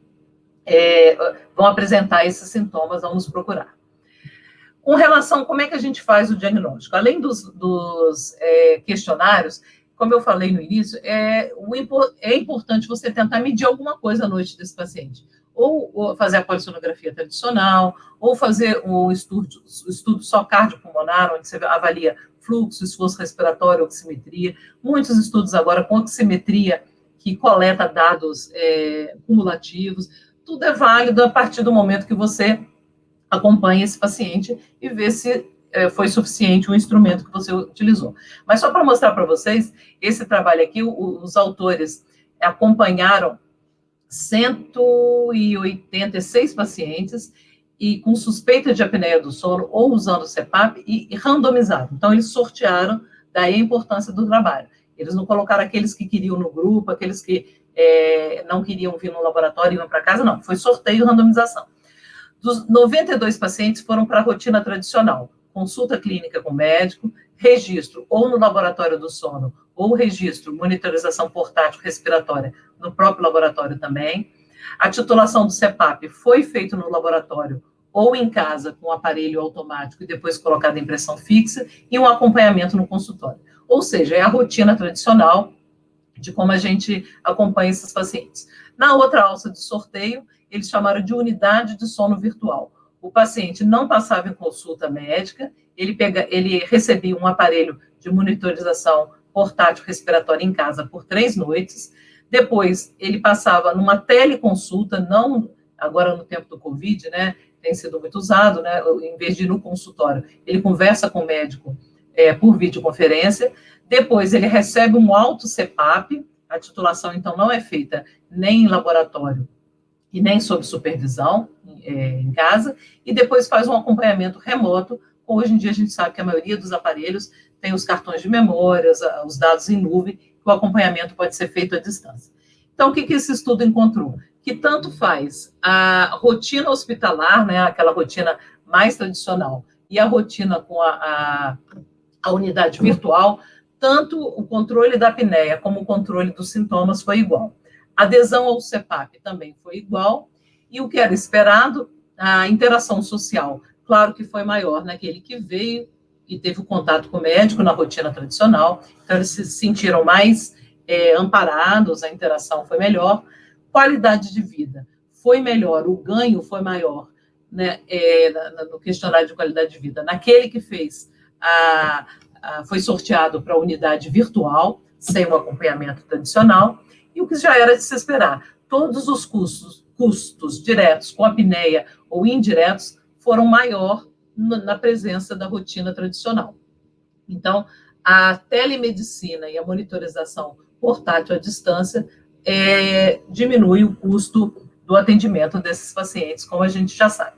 [SPEAKER 2] vão apresentar esses sintomas, vão nos procurar. Com relação a como é que a gente faz o diagnóstico, além dos questionários, como eu falei no início, é importante você tentar medir alguma coisa à noite desse paciente. Ou fazer a polissonografia tradicional, ou fazer o estudo só cardiopulmonar, onde você avalia fluxo, esforço respiratório, oximetria. Muitos estudos agora com oximetria, que coleta dados cumulativos, tudo é válido a partir do momento que você acompanha esse paciente e vê se foi suficiente o instrumento que você utilizou. Mas só para mostrar para vocês, esse trabalho aqui, os autores acompanharam 186 pacientes e com suspeita de apneia do sono ou usando o CPAP e randomizado. Então, eles sortearam, daí a importância do trabalho. Eles não colocaram aqueles que queriam no grupo, aqueles que não queriam vir no laboratório e iam para casa, não. Foi sorteio e randomização. Dos 92 pacientes foram para a rotina tradicional, consulta clínica com médico, registro ou no laboratório do sono, ou registro, monitorização portátil respiratória no próprio laboratório também. A titulação do CPAP foi feito no laboratório ou em casa com aparelho automático e depois colocado em pressão fixa e um acompanhamento no consultório. Ou seja, é a rotina tradicional de como a gente acompanha esses pacientes. Na outra alça de sorteio, eles chamaram de unidade de sono virtual. O paciente não passava em consulta médica, ele recebia um aparelho de monitorização portátil respiratória em casa por 3 noites, depois ele passava numa teleconsulta, não agora no tempo do Covid, né, tem sido muito usado, né, em vez de ir no consultório, ele conversa com o médico por videoconferência, depois ele recebe um alto CPAP, a titulação então não é feita nem em laboratório e nem sob supervisão em casa, e depois faz um acompanhamento remoto. Hoje em dia a gente sabe que a maioria dos aparelhos tem os cartões de memórias, os dados em nuvem, que o acompanhamento pode ser feito à distância. Então, o que esse estudo encontrou? Que tanto faz a rotina hospitalar, né, aquela rotina mais tradicional, e a rotina com a unidade virtual, tanto o controle da apneia como o controle dos sintomas foi igual. A adesão ao CPAP também foi igual, e o que era esperado, a interação social, claro que foi maior naquele que veio e teve o contato com o médico na rotina tradicional, então eles se sentiram mais amparados, a interação foi melhor, qualidade de vida foi melhor, o ganho foi maior, né, no questionário de qualidade de vida, naquele que fez, foi sorteado para a unidade virtual, sem o acompanhamento tradicional, e o que já era de se esperar, todos os custos diretos com apneia ou indiretos foram maior na presença da rotina tradicional. Então, a telemedicina e a monitorização portátil à distância diminui o custo do atendimento desses pacientes, como a gente já sabe.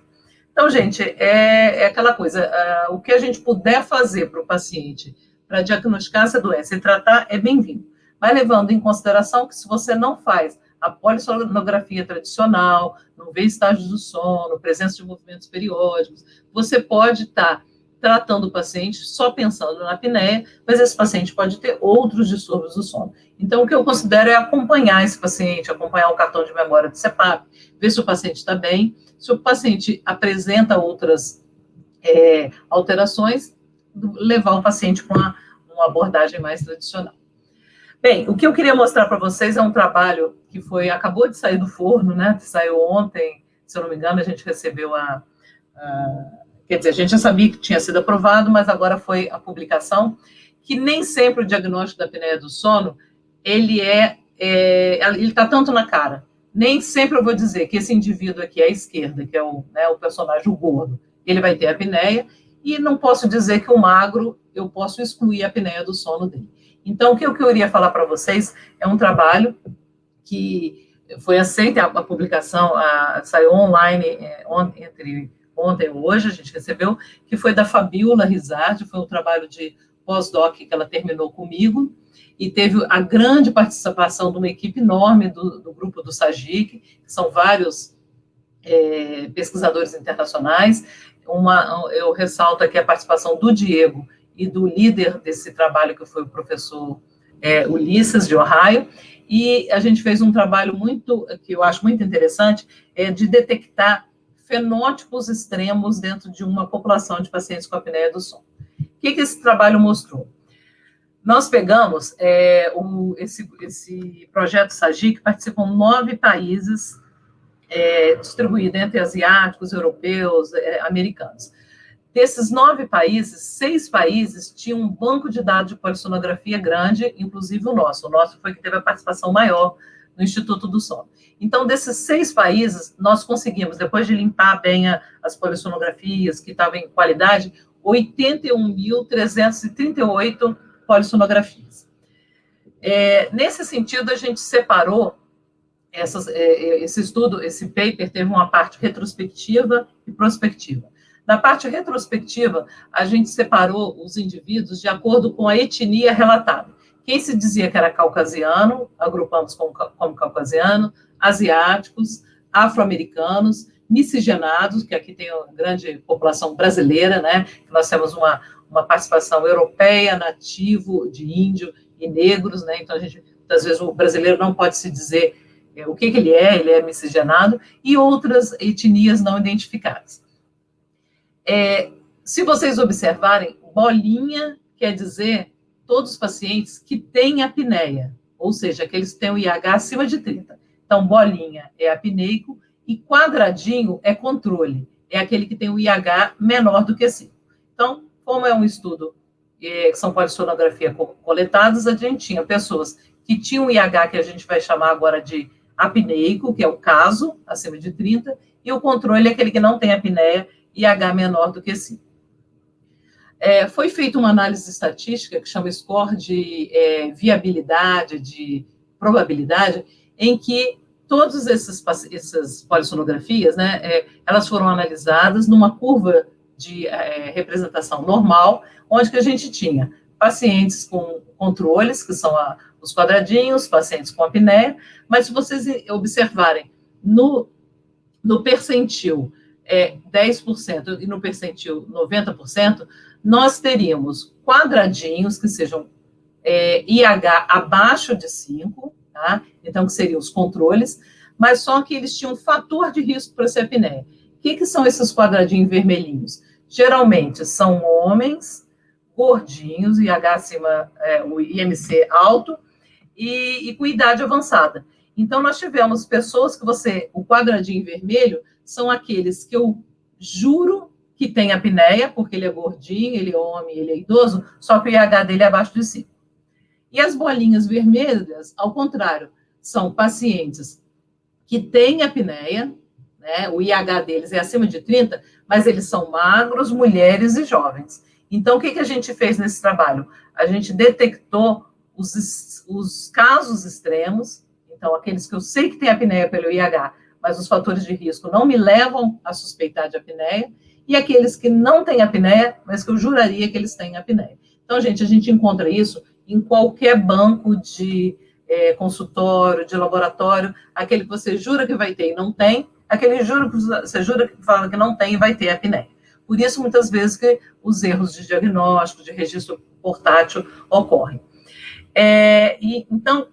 [SPEAKER 2] Então, gente, é aquela coisa, o que a gente puder fazer para o paciente para diagnosticar essa doença e tratar é bem-vindo, mas levando em consideração que se você não faz a polissonografia tradicional, não vê estágios do sono, presença de movimentos periódicos, você pode estar tratando o paciente só pensando na apneia, mas esse paciente pode ter outros distúrbios do sono. Então, o que eu considero é acompanhar esse paciente, acompanhar o cartão de memória do CPAP, ver se o paciente está bem, se o paciente apresenta outras alterações, levar o paciente para uma abordagem mais tradicional. Bem, o que eu queria mostrar para vocês é um trabalho que acabou de sair do forno, né? Saiu ontem, se eu não me engano, a gente recebeu quer dizer, a gente já sabia que tinha sido aprovado, mas agora foi a publicação, que nem sempre o diagnóstico da apneia do sono, ele está tanto na cara. Nem sempre eu vou dizer que esse indivíduo aqui à esquerda, que é o personagem, o gordo, ele vai ter apneia, e não posso dizer que o magro, eu posso excluir a apneia do sono dele. Então, o que eu queria falar para vocês é um trabalho que foi aceito, a publicação saiu online entre ontem e hoje, a gente recebeu, que foi da Fabiola Rizardi, foi um trabalho de pós-doc que ela terminou comigo, e teve a grande participação de uma equipe enorme do grupo do SAGIC, que são vários pesquisadores internacionais. Eu ressalto aqui a participação do Diego e do líder desse trabalho, que foi o professor Ulisses, de Ohio, e a gente fez um trabalho que eu acho muito interessante, de detectar fenótipos extremos dentro de uma população de pacientes com apneia do sono. O que esse trabalho mostrou? Nós pegamos esse projeto SAGIC, participam 9 países, distribuídos entre asiáticos, europeus, americanos. Desses 9 países, 6 países tinham um banco de dados de polissonografia grande, inclusive o nosso. O nosso foi que teve a participação maior no Instituto do Sono. Então, desses 6 países, nós conseguimos, depois de limpar bem as polissonografias, que estavam em qualidade, 81.338 polissonografias. Nesse sentido, a gente separou esse estudo, esse paper teve uma parte retrospectiva e prospectiva. Na parte retrospectiva, a gente separou os indivíduos de acordo com a etnia relatada. Quem se dizia que era caucasiano, agrupamos como caucasiano, asiáticos, afro-americanos, miscigenados, que aqui tem uma grande população brasileira, né? Nós temos uma participação europeia, nativo, de índio e negros, né? Então, muitas vezes, o brasileiro não pode se dizer o que ele é miscigenado, e outras etnias não identificadas. Se vocês observarem, bolinha quer dizer todos os pacientes que têm apneia, ou seja, aqueles que têm o IH acima de 30. Então, bolinha é apneico e quadradinho é controle, é aquele que tem o IH menor do que 5. Então, como é um estudo que são polissonografia coletadas, a gente tinha pessoas que tinham o IH, que a gente vai chamar agora de apneico, que é o caso, acima de 30, e o controle é aquele que não tem apneia, IH menor do que 5. Foi feita uma análise estatística que chama score de viabilidade, de probabilidade, em que todas essas polissonografias, né, elas foram analisadas numa curva de representação normal, onde que a gente tinha pacientes com controles, que são os quadradinhos, pacientes com apneia, mas se vocês observarem no percentil 10% e no percentil 90%, nós teríamos quadradinhos que sejam IH abaixo de 5, tá? Então, que seriam os controles, mas só que eles tinham um fator de risco para ser apneia. O que são esses quadradinhos vermelhinhos? Geralmente são homens gordinhos, IH acima, o IMC alto, e com idade avançada. Então, nós tivemos pessoas que o quadradinho vermelho são aqueles que eu juro que tem apneia, porque ele é gordinho, ele é homem, ele é idoso, só que o IH dele é abaixo de 5. E as bolinhas vermelhas, ao contrário, são pacientes que têm apneia, né, o IH deles é acima de 30, mas eles são magros, mulheres e jovens. Então, o que a gente fez nesse trabalho? A gente detectou os casos extremos, então, aqueles que eu sei que tem apneia pelo IH, mas os fatores de risco não me levam a suspeitar de apneia, e aqueles que não têm apneia, mas que eu juraria que eles têm apneia. Então, a gente encontra isso em qualquer banco de consultório, de laboratório, aquele que você jura que vai ter e não tem, aquele que você jura que fala que não tem e vai ter apneia. Por isso, muitas vezes, que os erros de diagnóstico, de registro portátil ocorrem. Então, o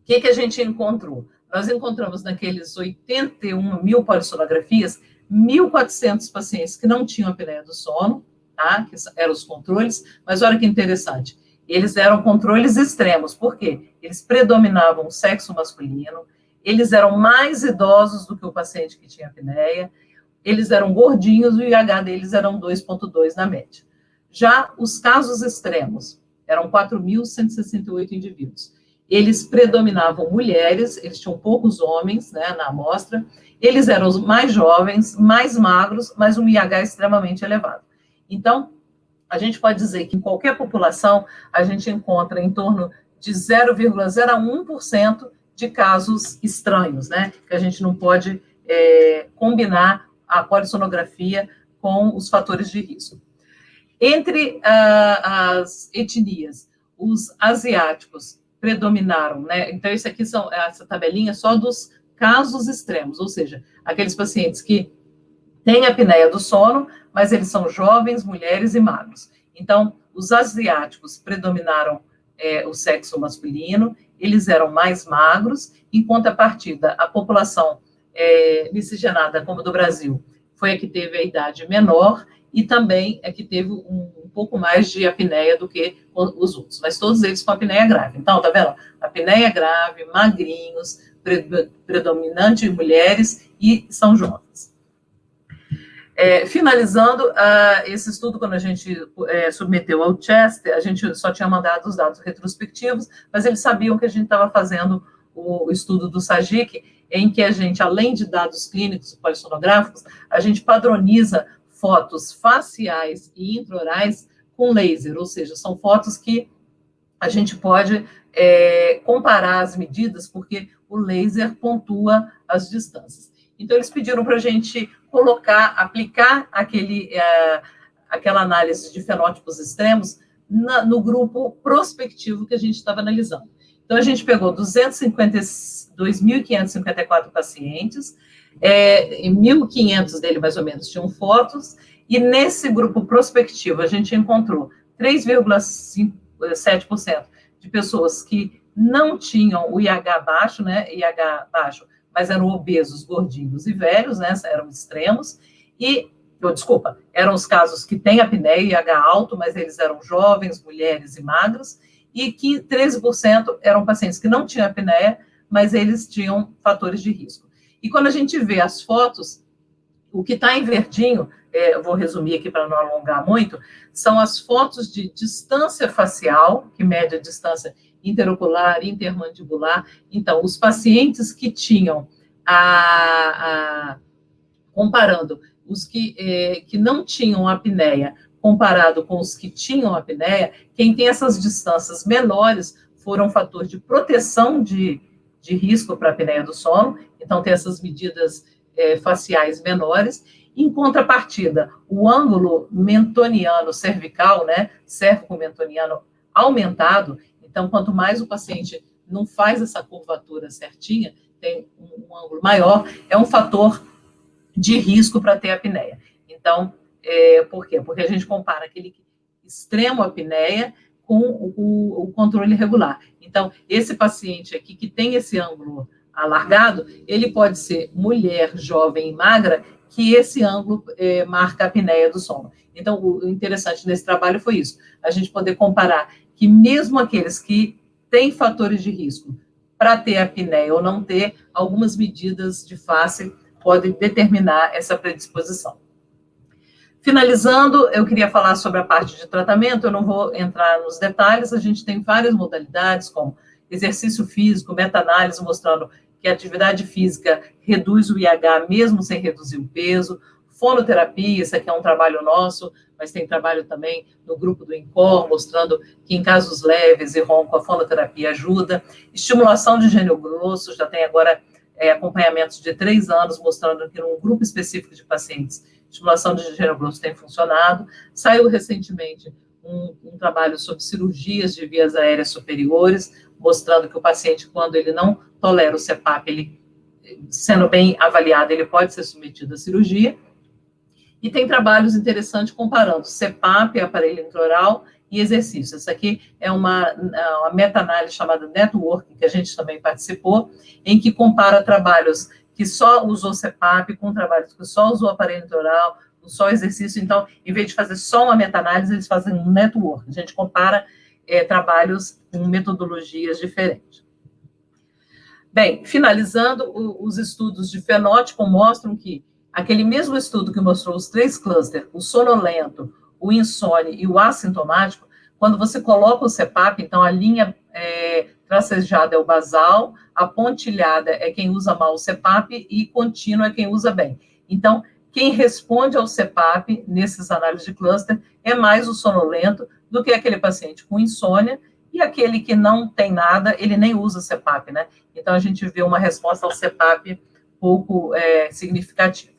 [SPEAKER 2] que a gente encontrou? Nós encontramos naqueles 81 mil polissonografias, 1.400 pacientes que não tinham apneia do sono, tá? Que eram os controles, mas olha que interessante, eles eram controles extremos, por quê? Eles predominavam o sexo masculino, eles eram mais idosos do que o paciente que tinha apneia, eles eram gordinhos e o IH deles eram 2,2 na média. Já os casos extremos, eram 4.168 indivíduos. Eles predominavam mulheres, eles tinham poucos homens, né, na amostra, eles eram os mais jovens, mais magros, mas um IH extremamente elevado. Então, a gente pode dizer que em qualquer população, a gente encontra em torno de 0,01% de casos estranhos, né, que a gente não pode combinar a polissonografia com os fatores de risco. Entre as etnias, os asiáticos predominaram, né? Então, isso aqui essa tabelinha só dos casos extremos, ou seja, aqueles pacientes que têm apneia do sono, mas eles são jovens, mulheres e magros. Então, os asiáticos predominaram o sexo masculino, eles eram mais magros, em contrapartida, a população miscigenada, como do Brasil, foi a que teve a idade menor e também a que teve um pouco mais de apneia do que os outros, mas todos eles com apneia grave. Então, tá vendo? Apneia grave, magrinhos, predominante em mulheres e são jovens. Finalizando, esse estudo, quando a gente submeteu ao CHEST, a gente só tinha mandado os dados retrospectivos, mas eles sabiam que a gente estava fazendo o estudo do SAGIC, em que a gente, além de dados clínicos e polissonográficos, a gente padroniza fotos faciais e intraorais com laser, ou seja, são fotos que a gente pode comparar as medidas, porque o laser pontua as distâncias. Então, eles pediram para a gente aplicar aquela análise de fenótipos extremos no grupo prospectivo que a gente estava analisando. Então, a gente pegou 2.554 pacientes, 1.500 dele, mais ou menos, tinham fotos, e nesse grupo prospectivo a gente encontrou 3,7% de pessoas que não tinham o IH baixo, né, IH baixo, mas eram obesos, gordinhos e velhos, né, eram extremos, eram os casos que têm apneia e IH alto, mas eles eram jovens, mulheres e magros, e que 13% eram pacientes que não tinham apneia, mas eles tinham fatores de risco. E quando a gente vê as fotos, o que está em verdinho, eu vou resumir aqui para não alongar muito, são as fotos de distância facial, que mede a distância interocular, intermandibular. Então, os pacientes que tinham, comparando os que não tinham apneia, comparado com os que tinham apneia, quem tem essas distâncias menores foram fatores de proteção de risco para a apneia do sono, então tem essas medidas faciais menores. Em contrapartida, o ângulo mentoniano cervical, né, cérvico-mentoniano aumentado, então quanto mais o paciente não faz essa curvatura certinha, tem um ângulo maior, é um fator de risco para ter apneia. Então, por quê? Porque a gente compara aquele extremo apneia com o controle regular. Então, esse paciente aqui que tem esse ângulo alargado, ele pode ser mulher, jovem e magra, que esse ângulo marca a apneia do sono. Então, o interessante nesse trabalho foi isso, a gente poder comparar que mesmo aqueles que têm fatores de risco para ter apneia ou não ter, algumas medidas de face podem determinar essa predisposição. Finalizando, eu queria falar sobre a parte de tratamento, eu não vou entrar nos detalhes, a gente tem várias modalidades, como exercício físico, meta-análise mostrando que a atividade física reduz o IH mesmo sem reduzir o peso, fonoterapia, isso aqui é um trabalho nosso, mas tem trabalho também no grupo do INCOR, mostrando que em casos leves e ronco a fonoterapia ajuda, estimulação de gênio grosso, já tem agora acompanhamentos de 3 anos, mostrando que num grupo específico de pacientes, estimulação de gênio grosso tem funcionado. Saiu recentemente um trabalho sobre cirurgias de vias aéreas superiores, mostrando que o paciente, quando ele não tolera o CPAP, ele, sendo bem avaliado, ele pode ser submetido à cirurgia. E tem trabalhos interessantes comparando CPAP, aparelho intraoral e exercício. Essa aqui é uma meta-análise chamada Network, que a gente também participou, em que compara trabalhos que só usou CPAP com trabalhos que só usou aparelho intraoral, só exercício. Então, em vez de fazer só uma meta-análise, eles fazem um network. A gente compara trabalhos com metodologias diferentes. Bem, finalizando, os estudos de fenótipo mostram que aquele mesmo estudo que mostrou os 3 clusters, o sonolento, o insone e o assintomático, quando você coloca o CPAP, então a linha tracejada é o basal, a pontilhada é quem usa mal o CPAP e contínua é quem usa bem. Então, quem responde ao CPAP nessas análises de cluster é mais o sonolento do que aquele paciente com insônia, e aquele que não tem nada, ele nem usa CPAP, né? Então, a gente vê uma resposta ao CPAP pouco significativa.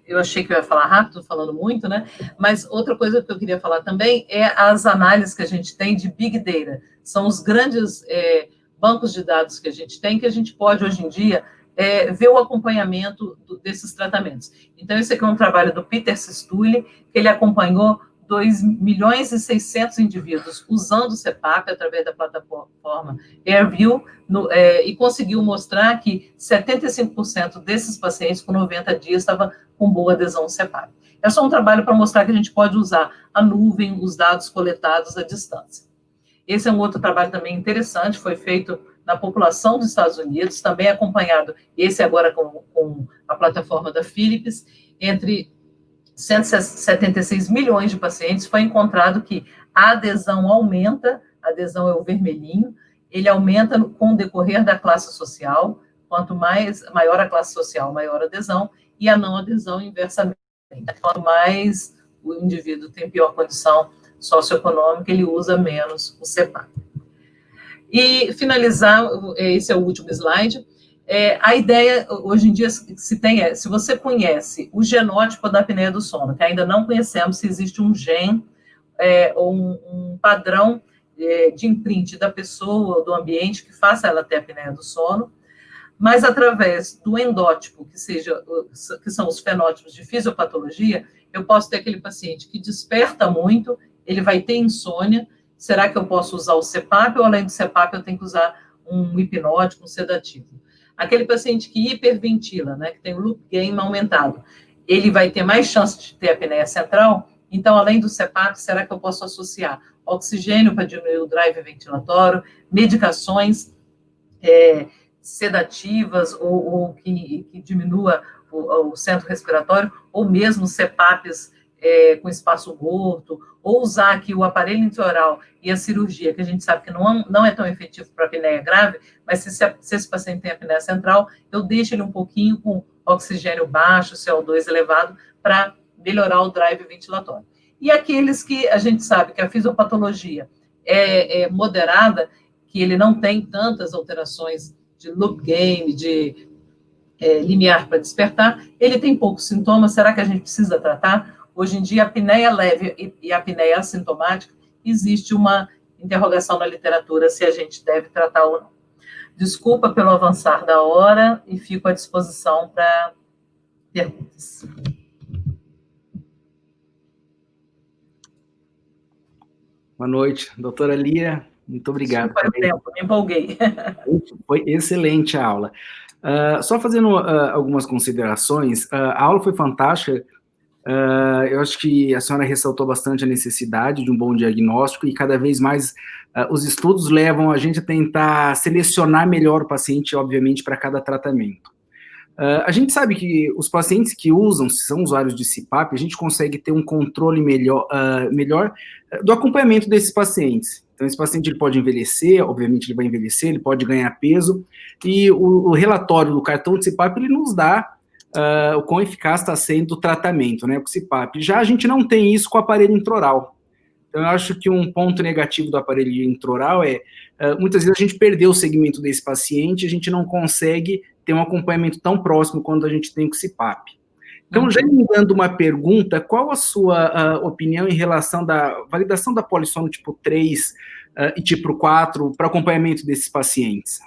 [SPEAKER 2] Eu achei que eu ia falar rápido, falando muito, né? Mas outra coisa que eu queria falar também é as análises que a gente tem de Big Data. São os grandes bancos de dados que a gente tem, que a gente pode, hoje em dia, ver o acompanhamento desses tratamentos. Então, esse aqui é um trabalho do Peter Cistulli, que ele acompanhou 2.600.000 indivíduos usando o CPAP através da plataforma AirView e conseguiu mostrar que 75% desses pacientes com 90 dias estavam com boa adesão ao CPAP. É só um trabalho para mostrar que a gente pode usar a nuvem, os dados coletados à distância. Esse é um outro trabalho também interessante, foi feito na população dos Estados Unidos, também acompanhado, esse agora com a plataforma da Philips, entre 176 milhões de pacientes, foi encontrado que a adesão aumenta, a adesão é o vermelhinho, ele aumenta com o decorrer da classe social, quanto maior a classe social, maior a adesão, e a não adesão inversamente. Quanto mais o indivíduo tem pior condição socioeconômica, ele usa menos o CPAP. E finalizar, esse é o último slide, a ideia, hoje em dia, se você conhece o genótipo da apneia do sono, que ainda não conhecemos se existe um gene ou um padrão de imprint da pessoa ou do ambiente que faça ela ter apneia do sono, mas através do endótipo, que são os fenótipos de fisiopatologia, eu posso ter aquele paciente que desperta muito, ele vai ter insônia. Será que eu posso usar o CPAP ou, além do CPAP, eu tenho que usar um hipnótico, um sedativo? Aquele paciente que hiperventila, né, que tem o loop gain aumentado, ele vai ter mais chance de ter apneia central. Então, além do CPAP, será que eu posso associar oxigênio para diminuir o drive ventilatório, medicações sedativas ou que diminua o centro respiratório, ou mesmo CPAPs com espaço morto, ou usar aqui o aparelho intraoral e a cirurgia, que a gente sabe que não é tão efetivo para apneia grave, mas se esse paciente tem apneia central, eu deixo ele um pouquinho com oxigênio baixo, CO2 elevado, para melhorar o drive ventilatório. E aqueles que a gente sabe que a fisiopatologia é moderada, que ele não tem tantas alterações de loop gain, de limiar para despertar, ele tem poucos sintomas, será que a gente precisa tratar? Hoje em dia, a apneia leve e a apneia assintomática, existe uma interrogação na literatura se a gente deve tratar ou não. Desculpa pelo avançar da hora e fico à disposição para perguntas.
[SPEAKER 1] Boa noite, doutora Lia, muito obrigado.
[SPEAKER 2] Desculpa o tempo, me empolguei.
[SPEAKER 1] Foi excelente a aula. Só fazendo algumas considerações, a aula foi fantástica. Eu acho que a senhora ressaltou bastante a necessidade de um bom diagnóstico e cada vez mais os estudos levam a gente a tentar selecionar melhor o paciente, obviamente, para cada tratamento. A gente sabe que os pacientes que usam, se são usuários de CPAP, a gente consegue ter um controle melhor do acompanhamento desses pacientes. Então, esse paciente ele pode envelhecer, obviamente ele vai envelhecer, ele pode ganhar peso, e o relatório do cartão de CPAP, ele nos dá o quão eficaz está sendo o tratamento, né, com o CPAP. Já a gente não tem isso com o aparelho intraoral. Então, eu acho que um ponto negativo do aparelho intraoral muitas vezes a gente perdeu o segmento desse paciente, a gente não consegue ter um acompanhamento tão próximo quando a gente tem com o CPAP. Então, já me dando uma pergunta, qual a sua opinião em relação da validação da polissono tipo 3 e tipo 4 para acompanhamento desses pacientes?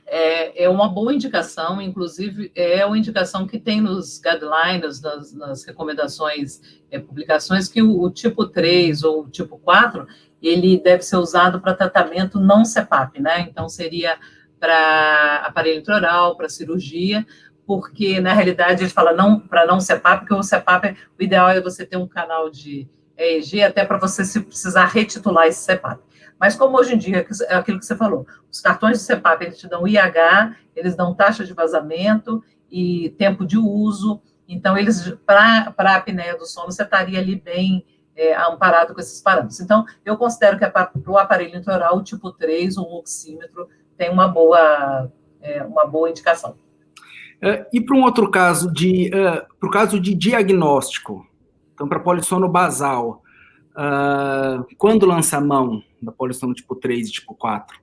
[SPEAKER 2] É uma boa indicação, inclusive é uma indicação que tem nos guidelines, nas recomendações, publicações, que o tipo 3 ou o tipo 4, ele deve ser usado para tratamento não CPAP, né? Então, seria para aparelho intraoral, para cirurgia, porque, na realidade, ele fala para não CPAP, porque o CPAP, o ideal é você ter um canal de EEG, até para você, se precisar, retitular esse CPAP. Mas como hoje em dia, é aquilo que você falou, os cartões de CPAP, eles te dão IH, eles dão taxa de vazamento e tempo de uso, então, eles, para a apneia do sono, você estaria ali bem amparado com esses parâmetros. Então, eu considero que para o aparelho intraoral, o tipo 3, um oxímetro, tem uma boa indicação.
[SPEAKER 1] E para um outro caso, para o caso de diagnóstico, então, para polissono basal, quando lança a mão da polissono tipo 3 e tipo 4?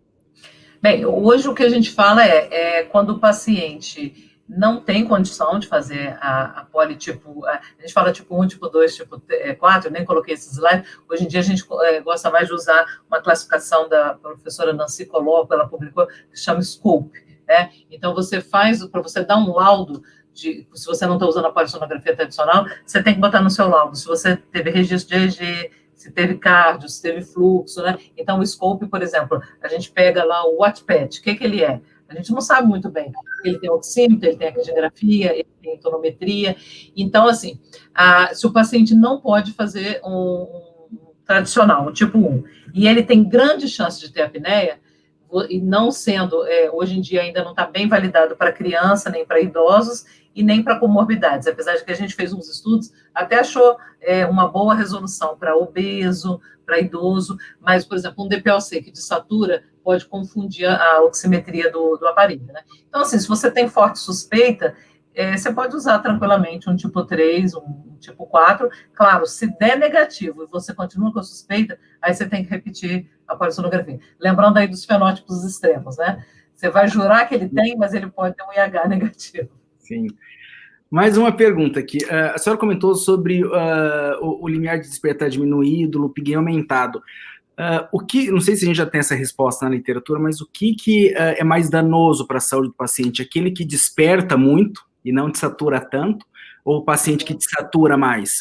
[SPEAKER 2] Bem, hoje o que a gente fala é quando o paciente não tem condição de fazer a politipo, a gente fala tipo 1, tipo 2, tipo 4, eu nem coloquei esses slides. Hoje em dia a gente gosta mais de usar uma classificação da professora Nancy Coloco, ela publicou, que chama SCOPE, né? Então você faz, para você dar um laudo, se você não está usando a polissonografia tradicional, você tem que botar no seu laudo, se você teve registro de EEG, se teve cardio, se teve fluxo, né? Então o SCOPE, por exemplo, a gente pega lá o Wattpad, o que ele é? A gente não sabe muito bem. Ele tem oxímetro, ele tem actigrafia, ele tem tonometria. Então, assim, se o paciente não pode fazer um tradicional, um tipo 1, e ele tem grande chance de ter apneia, e não sendo, hoje em dia ainda não está bem validado para criança, nem para idosos, e nem para comorbidades, apesar de que a gente fez uns estudos, até achou uma boa resolução para obeso, para idoso, mas, por exemplo, um DPLC que desatura pode confundir a oximetria do aparelho, né? Então, assim, se você tem forte suspeita, você pode usar tranquilamente um tipo 3, um tipo 4. Claro, se der negativo e você continua com a suspeita, aí você tem que repetir a polissonografia. Lembrando aí dos fenótipos extremos, né? Você vai jurar que ele tem, mas ele pode ter um IH negativo.
[SPEAKER 1] Sim. Mais uma pergunta aqui. A senhora comentou sobre o limiar de despertar diminuído, o loop gain aumentado. Não sei se a gente já tem essa resposta na literatura, mas o que é mais danoso para a saúde do paciente? Aquele que desperta muito e não desatura tanto, ou o paciente que desatura mais?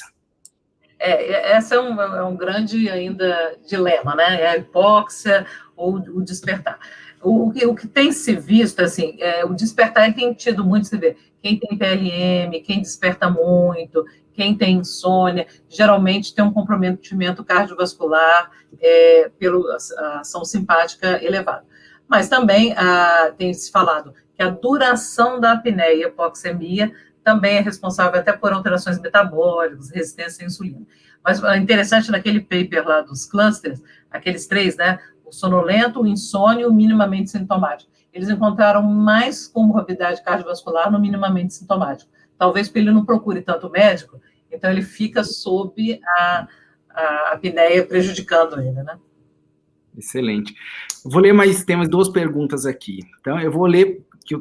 [SPEAKER 2] Esse é um grande ainda dilema, né? É a hipóxia ou o despertar. O que tem se visto, assim, o despertar tem tido muito, se vê, quem tem PLM, quem desperta muito, quem tem insônia, geralmente tem um comprometimento cardiovascular pela ação simpática elevada. Mas também tem se falado que a duração da apneia e hipoxemia também é responsável até por alterações metabólicas, resistência à insulina. Mas é interessante naquele paper lá dos clusters, aqueles 3, né? O sonolento, o insônia e o minimamente sintomático. Eles encontraram mais comorbidade cardiovascular no minimamente sintomático. Talvez porque ele não procure tanto médico, então ele fica sob a apneia prejudicando ele, né?
[SPEAKER 1] Excelente. Vou ler tem mais 2 perguntas aqui. Então, eu vou ler, que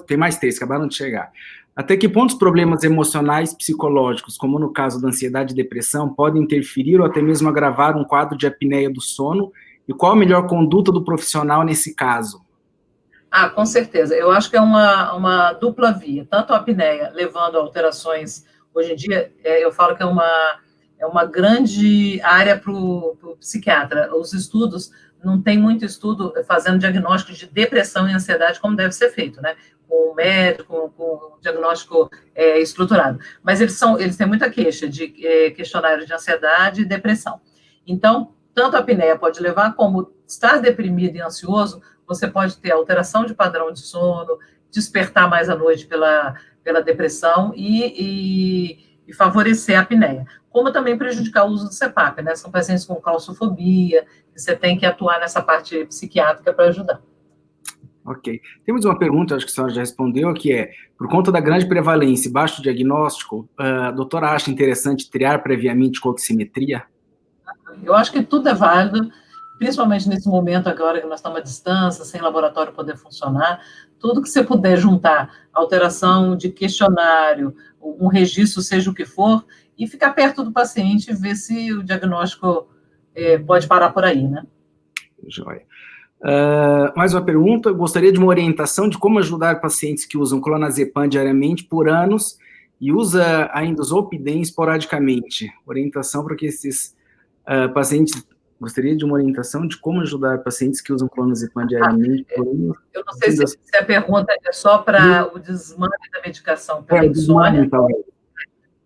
[SPEAKER 1] tem mais 3, acabaram de chegar. Até que ponto os problemas emocionais psicológicos, como no caso da ansiedade e depressão, podem interferir ou até mesmo agravar um quadro de apneia do sono? E qual a melhor conduta do profissional nesse caso?
[SPEAKER 2] Com certeza. Eu acho que é uma dupla via. Tanto a apneia levando a alterações, hoje em dia, eu falo que é uma grande área para o psiquiatra. Os estudos, não tem muito estudo fazendo diagnóstico de depressão e ansiedade como deve ser feito, né? Com o médico, com o diagnóstico estruturado. Mas eles têm muita queixa de questionário de ansiedade e depressão. Então, tanto a apneia pode levar, como estar deprimido e ansioso, você pode ter alteração de padrão de sono, despertar mais à noite pela depressão e favorecer a apneia. Como também prejudicar o uso do CPAP, né? São pacientes com claustrofobia, que você tem que atuar nessa parte psiquiátrica para ajudar.
[SPEAKER 1] Ok. Temos uma pergunta, acho que a senhora já respondeu, que é, por conta da grande prevalência e baixo diagnóstico, a doutora acha interessante triar previamente com oximetria?
[SPEAKER 2] Eu acho que tudo é válido, principalmente nesse momento agora que nós estamos à distância, sem laboratório poder funcionar, tudo que você puder juntar, alteração de questionário, um registro, seja o que for, e ficar perto do paciente e ver se o diagnóstico pode parar por aí, né?
[SPEAKER 1] Joia. Mais uma pergunta, eu gostaria de uma orientação de como ajudar pacientes que usam clonazepam diariamente por anos e usa ainda os Zolpidem esporadicamente. Orientação para que esses pacientes, gostaria de uma orientação de como ajudar pacientes que usam clonazepam diariamente por anos.
[SPEAKER 2] Eu não sei se a pergunta é só para o desmame da medicação pela insônia,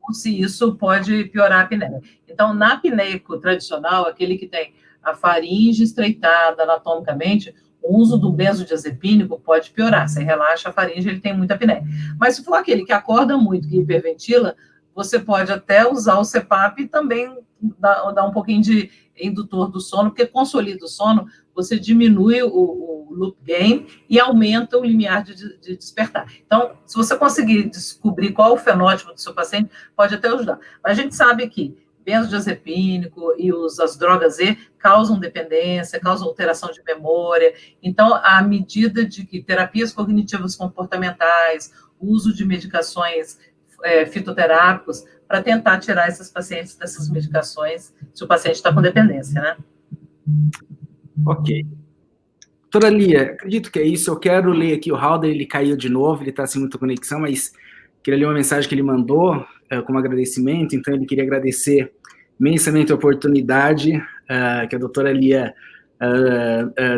[SPEAKER 2] ou se isso pode piorar a apneia. Então, na apneico tradicional, aquele que tem a faringe estreitada anatomicamente, o uso do benzodiazepínico pode piorar. Você relaxa a faringe, ele tem muita apneia. Mas se for aquele que acorda muito, que hiperventila, você pode até usar o CPAP e também dar um pouquinho de indutor do sono, porque consolida o sono, você diminui o loop gain e aumenta o limiar de despertar. Então, se você conseguir descobrir qual o fenótipo do seu paciente, pode até ajudar. Mas a gente sabe que benzodiazepínico e as drogas E causam dependência, causam alteração de memória. Então, à medida de que terapias cognitivas comportamentais, uso de medicações fitoterápicos, para tentar tirar esses pacientes dessas medicações, se o paciente está com dependência, né?
[SPEAKER 1] Ok. Doutora Lia, acredito que é isso. Eu quero ler aqui o Halder, ele caiu de novo, ele está sem muita conexão, mas queria ler uma mensagem que ele mandou como agradecimento, então ele queria agradecer imensamente a oportunidade que a doutora Lia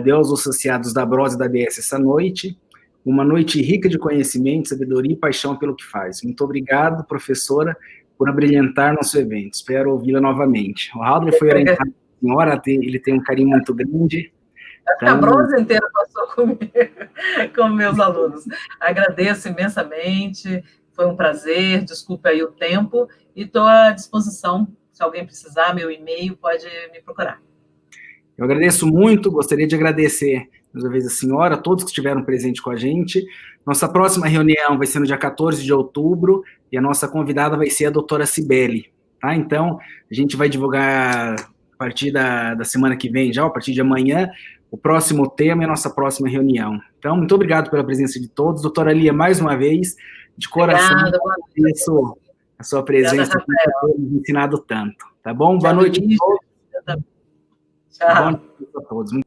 [SPEAKER 1] deu aos associados da BROS e da ABS essa noite, uma noite rica de conhecimento, sabedoria e paixão pelo que faz. Muito obrigado, professora, por abrilhantar nosso evento. Espero ouvi-la novamente. O Halder foi orientado pela senhora, ele tem um carinho muito grande
[SPEAKER 2] Acho que a Bronze inteira passou comigo, com meus alunos. Agradeço imensamente, foi um prazer, desculpe aí o tempo, e estou à disposição, se alguém precisar, meu e-mail, pode me procurar.
[SPEAKER 1] Eu agradeço muito, gostaria de agradecer, mais uma vez, a senhora, todos que estiveram presentes com a gente. Nossa próxima reunião vai ser no dia 14 de outubro, e a nossa convidada vai ser a doutora Cibele, tá? Então, a gente vai divulgar, a partir da semana que vem já, a partir de amanhã, o próximo tema e a nossa próxima reunião. Então, muito obrigado pela presença de todos. Doutora Lia, mais uma vez, de coração, agradeço a sua presença aqui, por ter nos ensinado tanto, tá bom? Boa noite a todos.
[SPEAKER 2] Tchau.
[SPEAKER 1] Boa noite a todos.